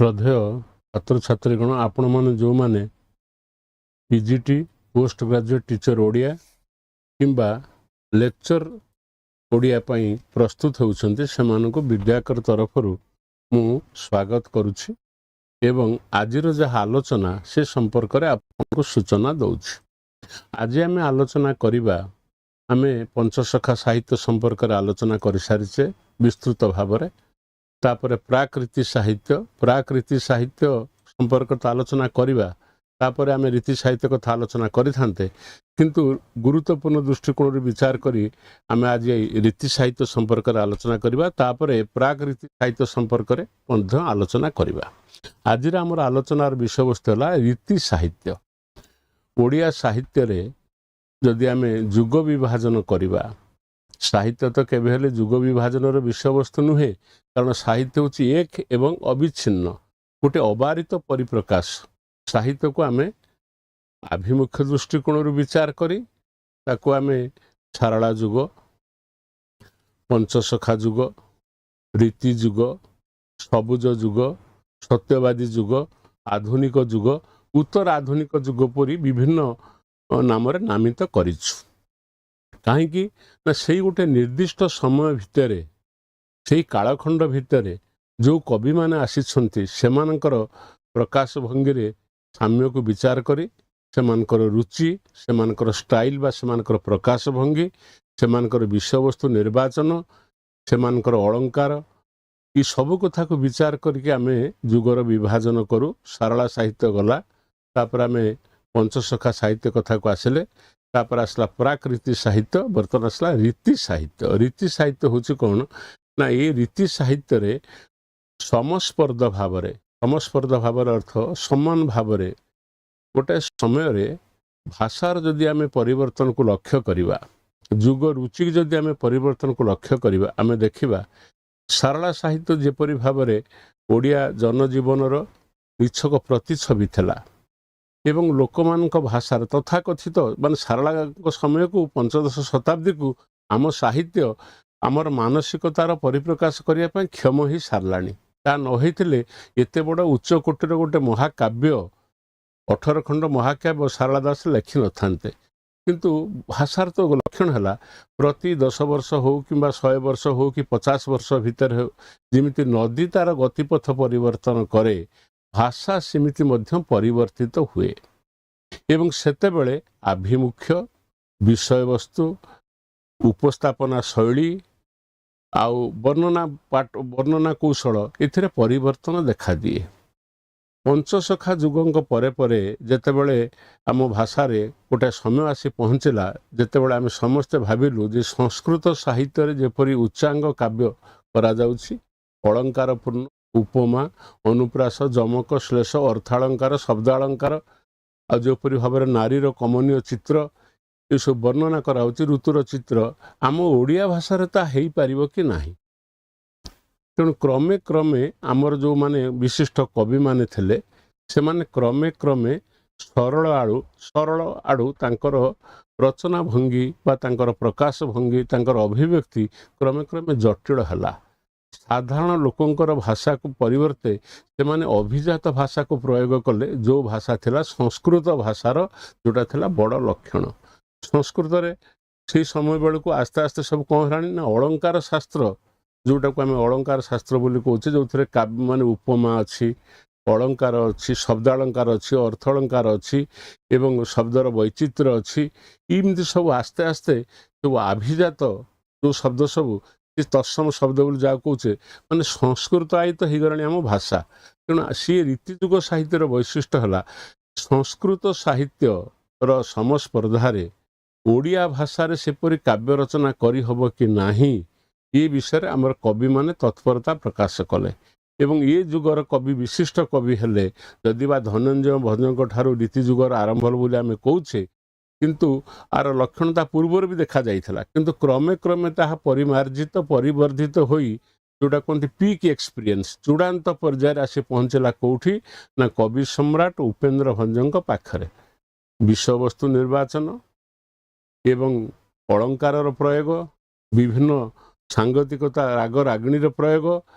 ଶ୍ରଦ୍ଧେୟ ଛାତ୍ରଛାତ୍ରୀଗଣ, ଆପଣମାନେ ଯେଉଁମାନେ PGT post graduate teacher Odia କିମ୍ବା ଲେକ୍ଚର ଓଡ଼ିଆ ପାଇଁ ପ୍ରସ୍ତୁତ ହେଉଛନ୍ତି, ସେମାନଙ୍କୁ ବିଦ୍ୟାକର ତରଫରୁ ମୁଁ ସ୍ୱାଗତ କରୁଛି ଏବଂ ଆଜିର ଯାହା ଆଲୋଚନା ସେ ସମ୍ପର୍କରେ ଆପଣଙ୍କୁ ସୂଚନା ଦେଉଛି। ଆଜି ଆମେ ଆଲୋଚନା କରିବା, ଆମେ ପଞ୍ଚସଖା ସାହିତ୍ୟ ସମ୍ପର୍କରେ ଆଲୋଚନା କରିସାରିଛେ ବିସ୍ତୃତ ଭାବରେ। ତାପରେ ପ୍ରାକ୍-ରୀତି ସାହିତ୍ୟ ସମ୍ପର୍କରେ ତ ଆଲୋଚନା କରିବା, ତାପରେ ଆମେ ରୀତି ସାହିତ୍ୟ କଥା ଆଲୋଚନା କରିଥାନ୍ତେ, କିନ୍ତୁ ଗୁରୁତ୍ୱପୂର୍ଣ୍ଣ ଦୃଷ୍ଟିକୋଣରୁ ବିଚାର କରି ଆମେ ଆଜି ରୀତି ସାହିତ୍ୟ ସମ୍ପର୍କରେ ଆଲୋଚନା କରିବା, ତାପରେ ପ୍ରାକ୍-ରୀତି ସାହିତ୍ୟ ସମ୍ପର୍କରେ ମଧ୍ୟ ଆଲୋଚନା କରିବା। ଆଜିର ଆମର ଆଲୋଚନାର ବିଷୟବସ୍ତୁ ହେଲା ରୀତି ସାହିତ୍ୟ। ଓଡ଼ିଆ ସାହିତ୍ୟରେ ଯଦି ଆମେ ଯୁଗ ବିଭାଜନ କରିବା, ସାହିତ୍ୟ ତ କେବେ ହେଲେ ଯୁଗ ବିଭାଜନର ବିଷୟବସ୍ତୁ ନୁହେଁ, କାରଣ ସାହିତ୍ୟ ହେଉଛି ଏକ ଏବଂ ଅବିଚ୍ଛିନ୍ନ, ଗୋଟେ ଅବାରିତ ପରିପ୍ରକାଶ। ସାହିତ୍ୟକୁ ଆମେ ଆଭିମୁଖ୍ୟ ଦୃଷ୍ଟିକୋଣରୁ ବିଚାର କରି ତାକୁ ଆମେ ସାରଳା ଯୁଗ, ପଞ୍ଚସଖା ଯୁଗ, ରୀତି ଯୁଗ, ସବୁଜ ଯୁଗ, ସତ୍ୟବାଦୀ ଯୁଗ, ଆଧୁନିକ ଯୁଗ, ଉତ୍ତର ଆଧୁନିକ ଯୁଗ ପରି ବିଭିନ୍ନ ନାମରେ ନାମିତ କରିଛୁ। କାହିଁକି ନା ସେଇ ଗୋଟେ ନିର୍ଦ୍ଦିଷ୍ଟ ସମୟ ଭିତରେ, ସେଇ କାଳଖଣ୍ଡ ଭିତରେ ଯେଉଁ କବିମାନେ ଆସିଛନ୍ତି, ସେମାନଙ୍କର ପ୍ରକାଶ ଭଙ୍ଗୀରେ ସାମ୍ୟକୁ ବିଚାର କରି ସେମାନଙ୍କର ରୁଚି, ସେମାନଙ୍କର ଷ୍ଟାଇଲ ବା ସେମାନଙ୍କର ପ୍ରକାଶ ଭଙ୍ଗୀ, ସେମାନଙ୍କର ବିଷୟବସ୍ତୁ ନିର୍ବାଚନ, ସେମାନଙ୍କର ଅଳଙ୍କାର, ଏ ସବୁ କଥାକୁ ବିଚାର କରିକି ଆମେ ଯୁଗର ବିଭାଜନ କରୁ। ସାରଳା ସାହିତ୍ୟ ଗଲା, ତାପରେ ଆମେ ପଞ୍ଚସଖା ସାହିତ୍ୟ କଥାକୁ ଆସିଲେ, ତାପରେ ଆସିଲା ପ୍ରାକ୍-ରୀତି ସାହିତ୍ୟ, ବର୍ତ୍ତମାନ ଆସିଲା ରୀତି ସାହିତ୍ୟ। ରୀତି ସାହିତ୍ୟ ହେଉଛି କ'ଣ ନା, ଏ ରୀତି ସାହିତ୍ୟରେ ସମସ୍ପର୍ଦ୍ଧ ଭାବରେ ଅର୍ଥ ସମାନ ଭାବରେ ଗୋଟେ ସମୟରେ ଭାଷାର ଯଦି ଆମେ ପରିବର୍ତ୍ତନକୁ ଲକ୍ଷ୍ୟ କରିବା, ଯୁଗ ରୁଚିକି ଯଦି ଆମେ ପରିବର୍ତ୍ତନକୁ ଲକ୍ଷ୍ୟ କରିବା, ଆମେ ଦେଖିବା ସାରଳା ସାହିତ୍ୟ ଯେପରି ଭାବରେ ଓଡ଼ିଆ ଜନଜୀବନର ନିଛକ ପ୍ରତିଛବି ଥିଲା ଏବଂ ଲୋକମାନଙ୍କ ଭାଷାର ତଥାକଥିତ ମାନେ ସାରଳାଙ୍କ ସମୟକୁ, ପଞ୍ଚଦଶ ଶତାବ୍ଦୀକୁ ଆମ ସାହିତ୍ୟ ଆମର ମାନସିକତାର ପରିପ୍ରକାଶ କରିବା ପାଇଁ କ୍ଷମ ହିଁ ସାରିଲାଣି। ତା ନ ହେଇଥିଲେ ଏତେ ବଡ଼ ଉଚ୍ଚ କୋଟିର ଗୋଟେ ମହାକାବ୍ୟ, 18 ଖଣ୍ଡ ମହାକାବ୍ୟ ସାରଳା ଦାସ ଲେଖିନଥାନ୍ତେ। କିନ୍ତୁ ଭାଷାର ତ ଲକ୍ଷଣ ହେଲା ପ୍ରତି 10 ବର୍ଷ ହେଉ କିମ୍ବା 100 ବର୍ଷ ହେଉ କି 50 ବର୍ଷ ଭିତରେ ହେଉ, ଯେମିତି ନଦୀ ତାର ଗତିପଥ ପରିବର୍ତ୍ତନ କରେ, ଭାଷା ସେମିତି ମଧ୍ୟ ପରିବର୍ତ୍ତିତ ହୁଏ। ଏବଂ ସେତେବେଳେ ଆଭିମୁଖ୍ୟ, ବିଷୟବସ୍ତୁ, ଉପସ୍ଥାପନା ଶୈଳୀ ଆଉ ବର୍ଣ୍ଣନା କୌଶଳ ଏଥିରେ ପରିବର୍ତ୍ତନ ଦେଖାଦିଏ। ପଞ୍ଚସଖା ଯୁଗଙ୍କ ପରେ ପରେ ଯେତେବେଳେ ଆମ ଭାଷାରେ ଗୋଟେ ସମୟ ଆସି ପହଞ୍ଚିଲା, ଯେତେବେଳେ ଆମେ ସମସ୍ତେ ଭାବିଲୁ ଯେ ସଂସ୍କୃତ ସାହିତ୍ୟରେ ଯେପରି ଉଚ୍ଚାଙ୍ଗ କାବ୍ୟ କରାଯାଉଛି, ଅଳଙ୍କାରପୂର୍ଣ୍ଣ, ଉପମା, ଅନୁପ୍ରାସ, ଯମକ, ଶ୍ଳେଷ, ଅର୍ଥାଳଙ୍କାର, ଶବ୍ଦାଳଙ୍କାର, ଆଉ ଯେପରି ଭାବରେ ନାରୀର କମନୀୟ ଚିତ୍ର ଏସବୁ ବର୍ଣ୍ଣନା କରାଯାଉଛି, ଋତୁର ଚିତ୍ର, ଆମ ଓଡ଼ିଆ ଭାଷାରେ ତାହା ହେଇପାରିବ କି ନାହିଁ। ତେଣୁ କ୍ରମେ କ୍ରମେ ଆମର ଯେଉଁମାନେ ବିଶିଷ୍ଟ କବିମାନେ ଥିଲେ, ସେମାନେ କ୍ରମେ ସରଳ ଆଡ଼ୁ ତାଙ୍କର ରଚନା ଭଙ୍ଗୀ ବା ତାଙ୍କର ପ୍ରକାଶ ଭଙ୍ଗୀ, ତାଙ୍କର ଅଭିବ୍ୟକ୍ତି କ୍ରମେ ଜଟିଳ ହେଲା। ସାଧାରଣ ଲୋକଙ୍କର ଭାଷାକୁ ପରିବର୍ତ୍ତେ ସେମାନେ ଅଭିଜାତ ଭାଷାକୁ ପ୍ରୟୋଗ କଲେ, ଯେଉଁ ଭାଷା ଥିଲା ସଂସ୍କୃତ ଭାଷାର, ଯେଉଁଟା ଥିଲା ବଡ଼ ଲକ୍ଷଣ। ସଂସ୍କୃତରେ ସେଇ ସମୟ ବେଳକୁ ଆସ୍ତେ ଆସ୍ତେ ସବୁ କ'ଣ ହେଲାଣି ନା, ଅଳଙ୍କାର ଶାସ୍ତ୍ର, ଯେଉଁଟାକୁ ଆମେ ଅଳଙ୍କାର ଶାସ୍ତ୍ର ବୋଲି କହୁଛେ, ଯେଉଁଥିରେ ମାନେ ଉପମା ଅଛି, ଅଳଙ୍କାର ଅଛି, ଶବ୍ଦାଳଙ୍କାର ଅଛି, ଅର୍ଥ ଅଳଙ୍କାର ଅଛି ଏବଂ ଶବ୍ଦର ବୈଚିତ୍ର୍ୟ ଅଛି। ଏମିତି ସବୁ ଆସ୍ତେ ଆସ୍ତେ ସବୁ ଆଭିଜାତ ଯେଉଁ ଶବ୍ଦ ସବୁ, ସେ ତତ୍ସମ ଶବ୍ଦ ବୋଲି ଯାହା କହୁଛେ, ମାନେ ସଂସ୍କୃତ ଆୟତ ହେଇଗଲାଣି ଆମ ଭାଷା। ତେଣୁ ସିଏ ରୀତିଯୁଗ ସାହିତ୍ୟର ବୈଶିଷ୍ଟ୍ୟ ହେଲା ସଂସ୍କୃତ ସାହିତ୍ୟର ସମସ୍ପର୍ଦ୍ଧାରେ ଓଡ଼ିଆ ଭାଷାରେ ସେପରି କାବ୍ୟ ରଚନା କରିହେବ କି ନାହିଁ, ଏ ବିଷୟରେ ଆମର କବିମାନେ ତତ୍ପରତା ପ୍ରକାଶ କଲେ। ଏବଂ ଏ ଯୁଗର କବି, ବିଶିଷ୍ଟ କବି ହେଲେ, ଯଦି ବା ଧନଞ୍ଜୟ ଭଞ୍ଜଙ୍କ ଠାରୁ ରୀତି ଯୁଗର ଆରମ୍ଭ ବୋଲି ଆମେ କହୁଛେ, କିନ୍ତୁ ଆର ଲକ୍ଷଣ ତା ପୂର୍ବରୁ ବି ଦେଖାଯାଇଥିଲା। କିନ୍ତୁ କ୍ରମେ ତାହା ପରିବର୍ଦ୍ଧିତ ହୋଇ ଯେଉଁଟା କୁହନ୍ତି ପିକ୍ ଏକ୍ସପିରିଏନ୍ସ, ଚୂଡ଼ାନ୍ତ ପର୍ଯ୍ୟାୟରେ ଆସି ପହଞ୍ଚିଲା କେଉଁଠି ନା, କବି ସମ୍ରାଟ ଉପେନ୍ଦ୍ର ଭଞ୍ଜଙ୍କ ପାଖରେ। ବିଷୟବସ୍ତୁ ନିର୍ବାଚନ ଏବଂ ଅଳଙ୍କାରର ପ୍ରୟୋଗ, ବିଭିନ୍ନ ସାଙ୍ଗତିକତା, ରାଗ ରାଗିଣୀର ପ୍ରୟୋଗ,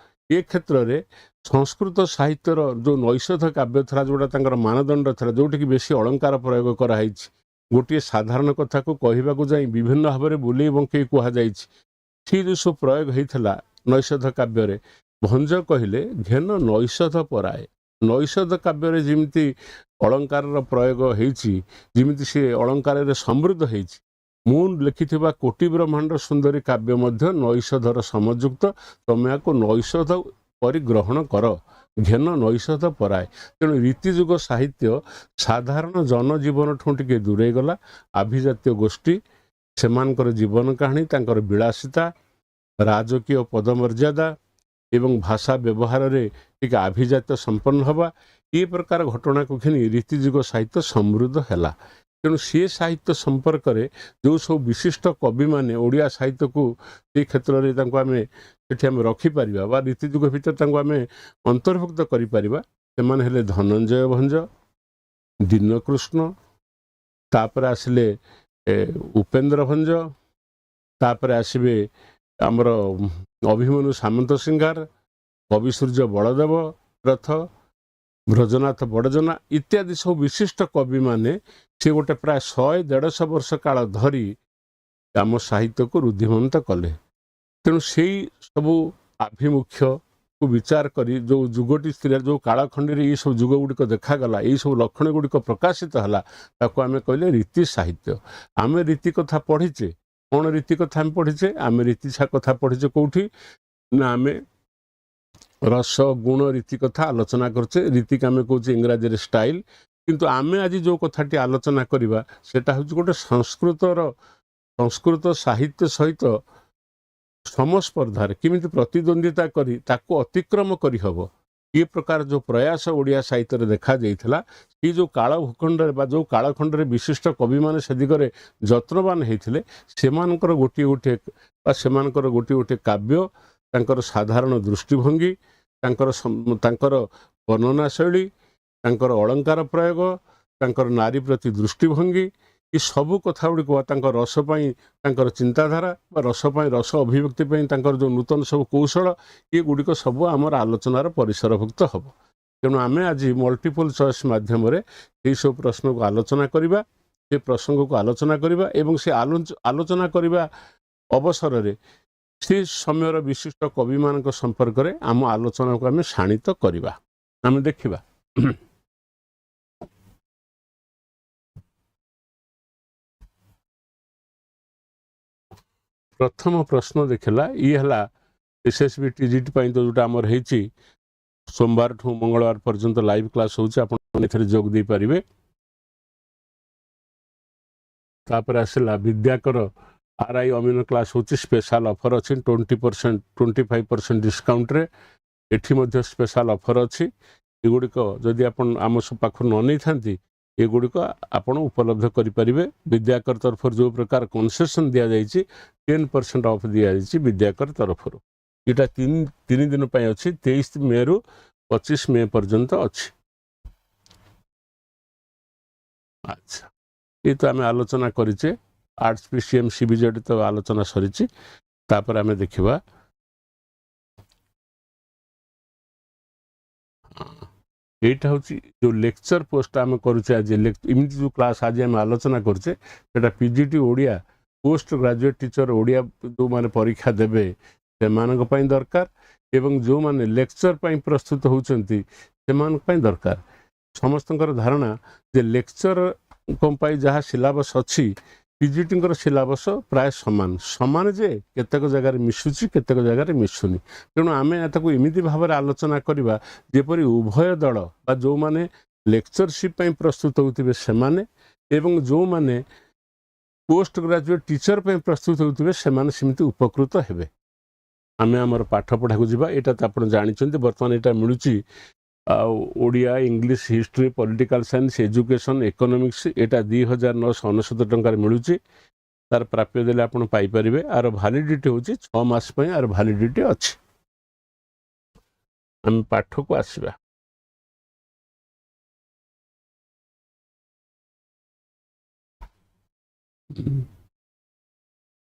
ଏ କ୍ଷେତ୍ରରେ ସଂସ୍କୃତ ସାହିତ୍ୟର ଯେଉଁ ନୈଷଧ କାବ୍ୟ ଥିଲା ଯେଉଁଟା ମାନଦଣ୍ଡ ଥିଲା, ଯେଉଁଠିକି ବେଶୀ ଅଳଙ୍କାର ପ୍ରୟୋଗ କରାହେଇଛି, ଗୋଟିଏ ସାଧାରଣ କଥାକୁ କହିବାକୁ ଯାଇ ବିଭିନ୍ନ ଭାବରେ ବୁଲେଇ ବଙ୍କେଇ କୁହାଯାଇଛି, ସେ ଯେଉଁ ସବୁ ପ୍ରୟୋଗ ହେଇଥିଲା ନୈଷଧ କାବ୍ୟରେ, ଭଞ୍ଜ କହିଲେ ଘେନ ନୈଷଧ ପରାଏ। ନୈଷଧ କାବ୍ୟରେ ଯେମିତି ଅଳଙ୍କାରର ପ୍ରୟୋଗ ହେଇଛି, ଯେମିତି ସେ ଅଳଙ୍କାରରେ ସମୃଦ୍ଧ ହେଇଛି, ମୁଁ ଲେଖିଥିବା କୋଟି ବ୍ରହ୍ମାଣ୍ଡ ସୁନ୍ଦରୀ କାବ୍ୟ ମଧ୍ୟ ନୈଷଧର ସମଯୁକ୍ତ। ତମେ ଏହାକୁ ନୈଷଧ ପରି ଗ୍ରହଣ କର, ଘେନ ନୈଷଧ ପରାଏ। ତେଣୁ ରୀତିଯୁଗ ସାହିତ୍ୟ ସାଧାରଣ ଜନଜୀବନଠୁ ଟିକେ ଦୂରେଇ ଗଲା। ଆଭିଜାତୀୟ ଗୋଷ୍ଠୀ, ସେମାନଙ୍କର ଜୀବନ କାହାଣୀ, ତାଙ୍କର ବିଳାସିତା, ରାଜକୀୟ ପଦମର୍ଯ୍ୟାଦା ଏବଂ ଭାଷା ବ୍ୟବହାରରେ ଟିକେ ଆଭିଜାତ୍ୟ ସମ୍ପନ୍ନ ହେବା, ଏ ପ୍ରକାର ଘଟଣାକୁ ଘେନି ରୀତିଯୁଗ ସାହିତ୍ୟ ସମୃଦ୍ଧ ହେଲା। ତେଣୁ ସେ ସାହିତ୍ୟ ସମ୍ପର୍କରେ ଯେଉଁ ସବୁ ବିଶିଷ୍ଟ କବିମାନେ ଓଡ଼ିଆ ସାହିତ୍ୟକୁ ସେଇ କ୍ଷେତ୍ରରେ ତାଙ୍କୁ ଆମେ ସେଠି ଆମେ ରଖିପାରିବା ବା ରୀତିଯୁଗ ଭିତରେ ତାଙ୍କୁ ଆମେ ଅନ୍ତର୍ଭୁକ୍ତ କରିପାରିବା, ସେମାନେ ହେଲେ ଧନଞ୍ଜୟ ଭଞ୍ଜ, ଦୀନକୃଷ୍ଣ, ତାପରେ ଆସିଲେ ଉପେନ୍ଦ୍ର ଭଞ୍ଜ, ତାପରେ ଆସିବେ ଆମର ଅଭିମନ୍ୟୁ ସାମନ୍ତ ସିଂହାର, କବି ସୂର୍ଯ୍ୟ ବଳଦେବ ରଥ, ବ୍ରଜନାଥ ବଡ଼ଜନା ଇତ୍ୟାଦି ସବୁ ବିଶିଷ୍ଟ କବିମାନେ ସେ ଗୋଟେ ପ୍ରାୟ 100-150 ବର୍ଷ କାଳ ଧରି ଆମ ସାହିତ୍ୟକୁ ରୁଦ୍ଧିମନ୍ତ କଲେ। ତେଣୁ ସେଇ ସବୁ ଆଭିମୁଖ୍ୟକୁ ବିଚାର କରି ଯେଉଁ ଯୁଗଟି ସ୍ଥିର, ଯେଉଁ କାଳଖଣ୍ଡରେ ଏଇସବୁ ଯୁଗ ଗୁଡ଼ିକ ଦେଖାଗଲା, ଏଇସବୁ ଲକ୍ଷଣ ଗୁଡ଼ିକ ପ୍ରକାଶିତ ହେଲା, ତାକୁ ଆମେ କହିଲେ ରୀତି ସାହିତ୍ୟ। ଆମେ ରୀତି କଥା ପଢ଼ିଛେ, କ'ଣ ରୀତି କଥା ଆମେ ପଢ଼ିଛେ? ଆମେ ରୀତି କଥା ପଢ଼ିଛେ କେଉଁଠି ନା ଆମେ ରସ ଗୁଣ ରୀତି କଥା ଆଲୋଚନା କରୁଛେ। ରୀତିକି ଆମେ କହୁଛେ ଇଂରାଜୀରେ ଷ୍ଟାଇଲ। କିନ୍ତୁ ଆମେ ଆଜି ଯେଉଁ କଥାଟି ଆଲୋଚନା କରିବା ସେଟା ହେଉଛି ଗୋଟେ ସଂସ୍କୃତ ସାହିତ୍ୟ ସହିତ ସମସ୍ପର୍ଦ୍ଧାରେ କେମିତି ପ୍ରତିଦ୍ୱନ୍ଦ୍ୱିତା କରି ତାକୁ ଅତିକ୍ରମ କରିହେବ, ଏ ପ୍ରକାର ଯେଉଁ ପ୍ରୟାସ ଓଡ଼ିଆ ସାହିତ୍ୟରେ ଦେଖାଯାଇଥିଲା, ଏ ଯେଉଁ କାଳ ଭୂଖଣ୍ଡରେ ବା ଯେଉଁ କାଳଖଣ୍ଡରେ ବିଶିଷ୍ଟ କବିମାନେ ସେ ଦିଗରେ ଯତ୍ନବାନ ହେଇଥିଲେ, ସେମାନଙ୍କର ଗୋଟିଏ ଗୋଟିଏ କାବ୍ୟ, ତାଙ୍କର ସାଧାରଣ ଦୃଷ୍ଟିଭଙ୍ଗୀ, ତାଙ୍କର ବର୍ଣ୍ଣନା ଶୈଳୀ, ତାଙ୍କର ଅଳଙ୍କାର ପ୍ରୟୋଗ, ତାଙ୍କର ନାରୀ ପ୍ରତି ଦୃଷ୍ଟିଭଙ୍ଗୀ, ଏ ସବୁ କଥା ଗୁଡ଼ିକ ତାଙ୍କ ରସ ପାଇଁ ତାଙ୍କର ଚିନ୍ତାଧାରା ବା ରସ ପାଇଁ, ରସ ଅଭିବ୍ୟକ୍ତି ପାଇଁ ତାଙ୍କର ଯେଉଁ ନୂତନ ସବୁ କୌଶଳ, ଏଗୁଡ଼ିକ ସବୁ ଆମର ଆଲୋଚନାର ପରିସରଭୁକ୍ତ ହେବ। ତେଣୁ ଆମେ ଆଜି ମଲ୍ଟିପଲ୍ ଚଏସ୍ ମାଧ୍ୟମରେ ଏହିସବୁ ପ୍ରଶ୍ନକୁ ଆଲୋଚନା କରିବା, ସେ ପ୍ରସଙ୍ଗକୁ ଆଲୋଚନା କରିବା ଏବଂ ସେ ଆଲୋଚନା କରିବା ଅବସରରେ ସେ ସମୟର ବିଶିଷ୍ଟ କବିମାନଙ୍କ ସମ୍ପର୍କରେ ଆମ ଆଲୋଚନାକୁ ଆମେ ଶାଣିତ କରିବା। ଆମେ ଦେଖିବା ପ୍ରଥମ ପ୍ରଶ୍ନ ଦେଖିଲା, ଇଏ ହେଲା SSB TGT ପାଇଁ ତ ଯେଉଁଟା ଆମର ହେଇଛି, ସୋମବାରଠୁ ମଙ୍ଗଳବାର ପର୍ଯ୍ୟନ୍ତ ଲାଇଭ୍ କ୍ଲାସ୍ ହେଉଛି, ଆପଣ ଏଥିରେ ଯୋଗ ଦେଇପାରିବେ। ତାପରେ ଆସିଲା ବିଦ୍ୟାକର RI ଅମିନ କ୍ଲାସ୍ ହେଉଛି, ସ୍ପେଶାଲ ଅଫର୍ ଅଛି 20%, 25% ଡିସ୍କାଉଣ୍ଟରେ। ଏଠି ମଧ୍ୟ ସ୍ପେଶାଲ ଅଫର୍ ଅଛି। ଏଗୁଡ଼ିକ ଯଦି ଆପଣ ଆମ ପାଖରୁ ନ ନେଇଥାନ୍ତି, ଏଗୁଡ଼ିକ ଆପଣ ଉପଲବ୍ଧ କରିପାରିବେ। ବିଦ୍ୟାକର ତରଫରୁ ଯେଉଁ ପ୍ରକାର କନସେସନ୍ ଦିଆଯାଇଛି, 10% ଅଫ୍ ଦିଆଯାଇଛି ବିଦ୍ୟାକର ତରଫରୁ। ଏଇଟା 3 ଦିନ ପାଇଁ ଅଛି, 23 ମେରୁ 25 ମେ ପର୍ଯ୍ୟନ୍ତ ଅଛି। ଆଚ୍ଛା, ଏ ତ ଆମେ ଆଲୋଚନା କରିଛେ, ଆର୍ଟ୍ସ PCM CBJD ତ ଆଲୋଚନା ସରିଛି। ତାପରେ ଆମେ ଦେଖିବା এইটা হচ্ছে যে লেকচর পোস্ট আমি করছে আজ এমনি যে ক্লাস আজ আমি আলোচনা করছে সেটা PGT Odia post graduate টিচর Odia যে পরীক্ষা দেবে সেମାନଙ୍କ ପାଇଁ ଦରକାର ଏବଂ ଯେଉଁମାନେ ଲେକ୍ଚର ପାଇଁ ପ୍ରସ୍ତୁତ ହେଉଛନ୍ତି ସେମାନଙ୍କ ପାଇଁ ଦରକାର। ସମସ୍ତଙ୍କର ଧାରଣା ଯେ ଲେକ୍ଚରଙ୍କ ପାଇଁ ଯାହା ସିଲାବସ୍ ଅଛି ପିଜିଟିଙ୍କର ସିଲାବସ୍ ପ୍ରାୟ ସମାନ ଯେ କେତେକ ଜାଗାରେ ମିଶୁଛି କେତେକ ଜାଗାରେ ମିଶୁନି। ତେଣୁ ଆମେ ତାକୁ ଏମିତି ଭାବରେ ଆଲୋଚନା କରିବା ଯେପରି ଉଭୟ ଦଳ ବା ଯେଉଁମାନେ ଲେକ୍ଚରସିପ୍ ପାଇଁ ପ୍ରସ୍ତୁତ ହେଉଥିବେ ସେମାନେ ଏବଂ ଯେଉଁମାନେ ପୋଷ୍ଟ ଗ୍ରାଜୁଏଟ୍ ଟିଚର ପାଇଁ ପ୍ରସ୍ତୁତ ହେଉଥିବେ ସେମାନେ ସେମିତି ଉପକୃତ ହେବେ। ଆମେ ଆମର ପାଠ ପଢ଼ାକୁ ଯିବା। ଏଇଟା ତ ଆପଣ ଜାଣିଛନ୍ତି ବର୍ତ୍ତମାନ ଏଇଟା ମିଳୁଛି ଆଉ Odia, English, history, political science, education, economics, ଏଇଟା 2999 ଟଙ୍କାରେ ମିଳୁଛି। ତାର ପ୍ରାପ୍ୟ ଦେଲେ ଆପଣ ପାଇପାରିବେ। ଆର ଭ୍ୟାଲିଡିଟି ହେଉଛି 6 ମାସ ପାଇଁ ଆର ଭ୍ୟାଲିଡିଟି ଅଛି। ଆମେ ପାଠକୁ ଆସିବା।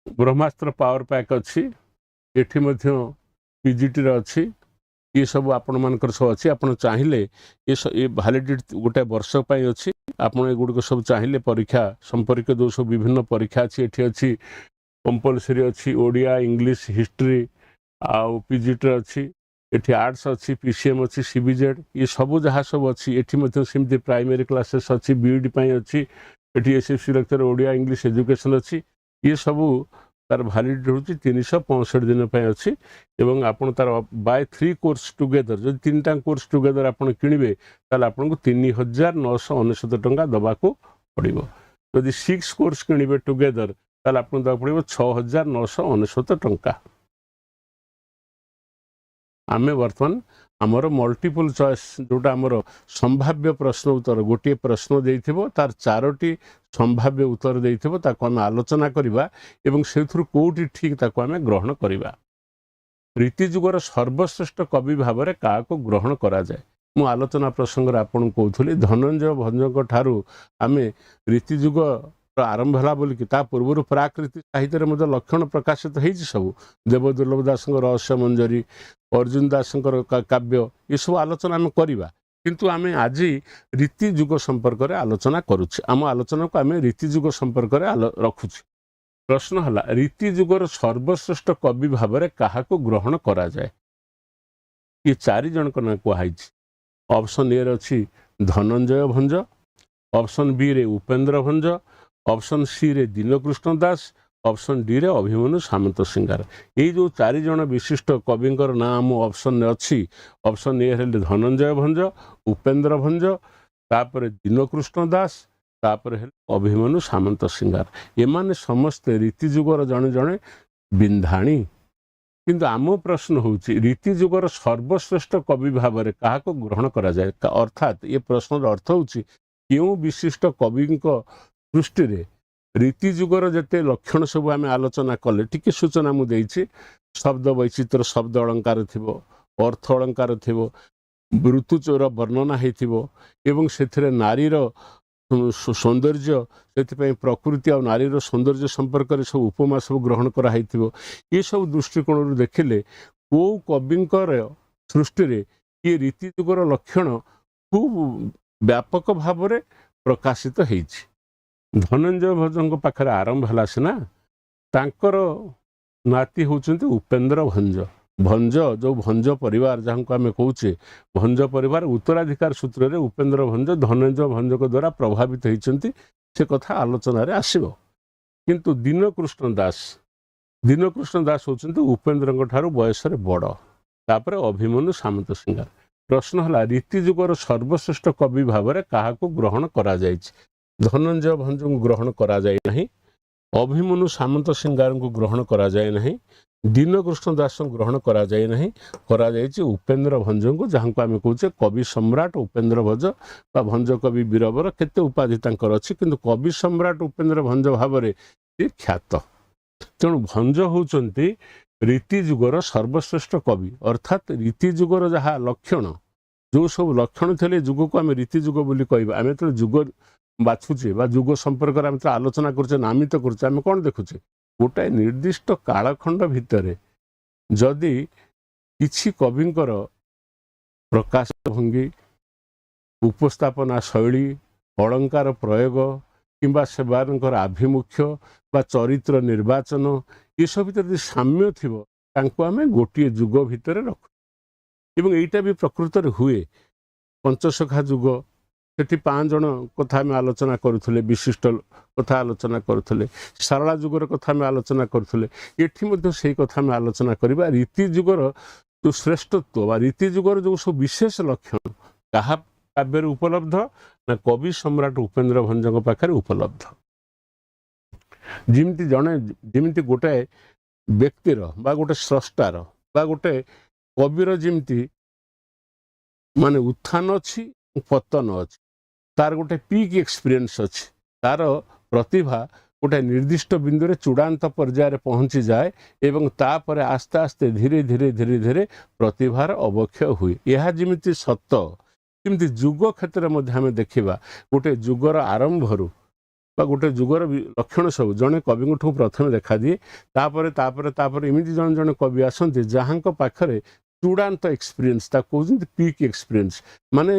ବ୍ରହ୍ମାସ୍ତ୍ର ପାୱାର ପ୍ୟାକ୍ ଅଛି। ଏଠି ମଧ୍ୟ ପିଜିଟିର ଅଛି। ये सब आपण मानकर सब अच्छी आप चाहिए ये भैलिडिटी गोटे वर्ष अच्छी आप एगुड़िक सब चाहिए परीक्षा संपर्क जो सब विभिन्न परीक्षा अच्छी एठी अच्छी कंपलसरी अच्छी ओडिया इंग्लिश हिस्ट्री आउ पीजीटी अच्छी एठी आर्ट्स अच्छी पीसीएम अच्छी सीबीजेड ये सब जहाँ सब अच्छी एठी सेमती प्राइमरी क्लासेस अच्छी बीईडी अच्छी एठी SSC lecture Odia English education अच्छी ये सब तार भैलिडिटी हूँ 365 दिन अच्छी एवं आपन तार बाय 3 कोर्स टुगेदर जो 3टा कोर्स टुगेदर आपन किणवे ताल आपन को 3999 टंका दबाको पड़िबो यदि 6 कोर्स किणवे टुगेदर ताल आपन दबा पड़िबो 6999 टंका। आमे वर्तमान आमर मल्टीपल चॉइस जोटा आमर संभाव्य प्रश्न उत्तर गोटे प्रश्न देइथिबो तार 4टी संभाव्य उत्तर देइथिबो ताको आमे आलोचना करिबा एवं सेथुर कोठी ठीक ताको आमे ग्रहण करिबा। रीतिजुगर सर्वश्रेष्ठ कवि भाव में क्या ग्रहण करा जाए मु आलोचना प्रसंग आपन कहूली धनंजय भंजक ठारू आमे रीतिजुग आरंभ है बोलिकी पूर्व प्राकृतिक साहित्य में लक्षण प्रकाशित हो सब देवदुर्लभ दास रहस्य मंजरी अर्जुन दास काव्य ये सब आलोचना आम करवा किंतु आम आज रीतिजुग संपर्क में आलोचना करुचे आम आलोचना को आम रीतिजुग संपर्क में रखुचे। प्रश्न है रीतिजुगर सर्वश्रेष्ठ कवि भाव में क्या ग्रहण करा जाए ये 4 जन ना कहुई। ऑप्शन ए अच्छी धनंजय भंज, ऑप्शन बी रे उपेन्द्र भंज, ऑप्शन सी रे दीनकृष्ण दास, ऑप्शन डी रे अभिमन्यु सामंत सिंगार। ये जो 4 जन विशिष्ट कविंकर नाम ऑप्शन अच्छी ऑप्शन ए हेले धनंजय भंज, उपेन्द्र भंज, तापर दीनकृष्ण दास, तापर हेले अभिमन्यु सामंत सिंगार। एमाने समस्ते रीतिजुगर जड़े जड़े बिंधाणी किंतु आम प्रश्न होची रीतिजुगर सर्वश्रेष्ठ कवि भाव में क्या ग्रहण करा जाए अर्थात ये प्रश्न अर्थ होची क्यों विशिष्ट कवि दृष्टि रे रीतिजुगर जिते लक्षण सब आम आलोचना कले टिके सूचना मुझे शब्द वैचित्र शब्द अलंकार थिबो, अर्थ अलंकार थिबो, ऋतुचोर वर्णना होइथिबो एवं सेथिरे नारीर सौंदर्य से प्रकृति और नारीर सौंदर्य संपर्क में सब उपमा सब ग्रहण कराई ये सब दृष्टिकोण देखिले को कविंकर सृष्टि रे ये रीतिजुगर लक्षण खूब व्यापक भाव में प्रकाशित होइछि। धनंजय भंजक पाखरे आरंभ है सीना तांकर नाती होचंती उपेन्द्र भंज। भंज जो भंज परिवार जहाँ को आम कौचे भंज परिवार उत्तराधिकार सूत्र में उपेन्द्र भंज धनंजय भंजक द्वारा प्रभावित होती से कथा आलोचन आसब। किंतु दीनकृष्ण दास होचंती उपेन्द्र ठारू बयस बड़ तापर अभिमन्यु सामंत सिंगार। प्रश्न है रीतिजुगर सर्वश्रेष्ठ कवि भाव में क्या ग्रहण करा जाए धनंजय भंज को ग्रहण करा जाए नहीं, अभिमन्यु सामंत सिंगार को ग्रहण करा जाए नहीं, दीनकृष्ण दास ग्रहण करा जाए नहीं, करा जाए उपेन्द्र भंज को जहाँ को आम कहे कवि सम्राट उपेन्द्र भंज बा भंज कवि वीरवर केते उपाधि तांकर अछि किंतु कवि सम्राट उपेन्द्र भंज भाव में ख्यात। तेणु भंज होचंती रीतिजुगर सर्वश्रेष्ठ कवि अर्थात रीतिजुगर जहाँ लक्षण जो सब लक्षण थे जुग को आम रीतिजुग बोली कहबा आम तो जुग बाछुचे बा जुग संपर्क आम तो आलोचना करछे नामित करछे आम कौन देखुचे गोटाए निर्दिष्ट कालखंड भितर जदि किछि कविंकर प्रकाश भंगी उपस्थापना शैली अलंकार प्रयोग किंबा सेवानकर आभिमुख्य बा चरित्र निर्वाचन ये सब भीतर साम्य थिबो तांको आमे गोटिए जुग भितर रखु एवं एटा भी प्रकृत रे हुए। पंचसखा जुग सेठी 5 जन कथा में आलोचना करुथले विशिष्ट कथा आलोचना करुथले सारला जुगर कथा में आलोचना करुथले एठी मध्ये सेही कथा में आलोचना करबा रीति जुगर जो श्रेष्ठत्व बा रीति जुगर जो सब विशेष लक्षण कहा काव्य उपलब्ध ना कवि सम्राट उपेन्द्र भंजक पाखरे उपलब्ध। जिमती जने जिमती गोटे व्यक्तिर बा गोटे स्रष्टार बा गोटे कविर जिमती माने उत्थान अच्छी पतन अच्छी तार गोटे पीक एक्सपीरियंस अच्छी तार प्रतिभा गोटे निर्दिष्ट बिंदु रे चूड़ांत पर्यायर पहुंची जाए एवं तापर आस्ते आस्ते धीरे धीरे धीरे धीरे प्रतिभार अवक्षय हुए। यह जिमिति सत्य किमती जुग क्षेत्र में आम देखा गोटे जुगर आरंभरू बा गोटे जुगर लक्षण सब जड़े कवि प्रथम देखा दिए तापर तापर तापर एमती जन जन कवि आसती जहाँ पाखरे ଚୂଡ଼ାନ୍ତ ଏକ୍ସପିରିଏନ୍ସ ତାକୁ କହୁଛନ୍ତି ପିକ୍ ଏକ୍ସପିରିଏନ୍ସ ମାନେ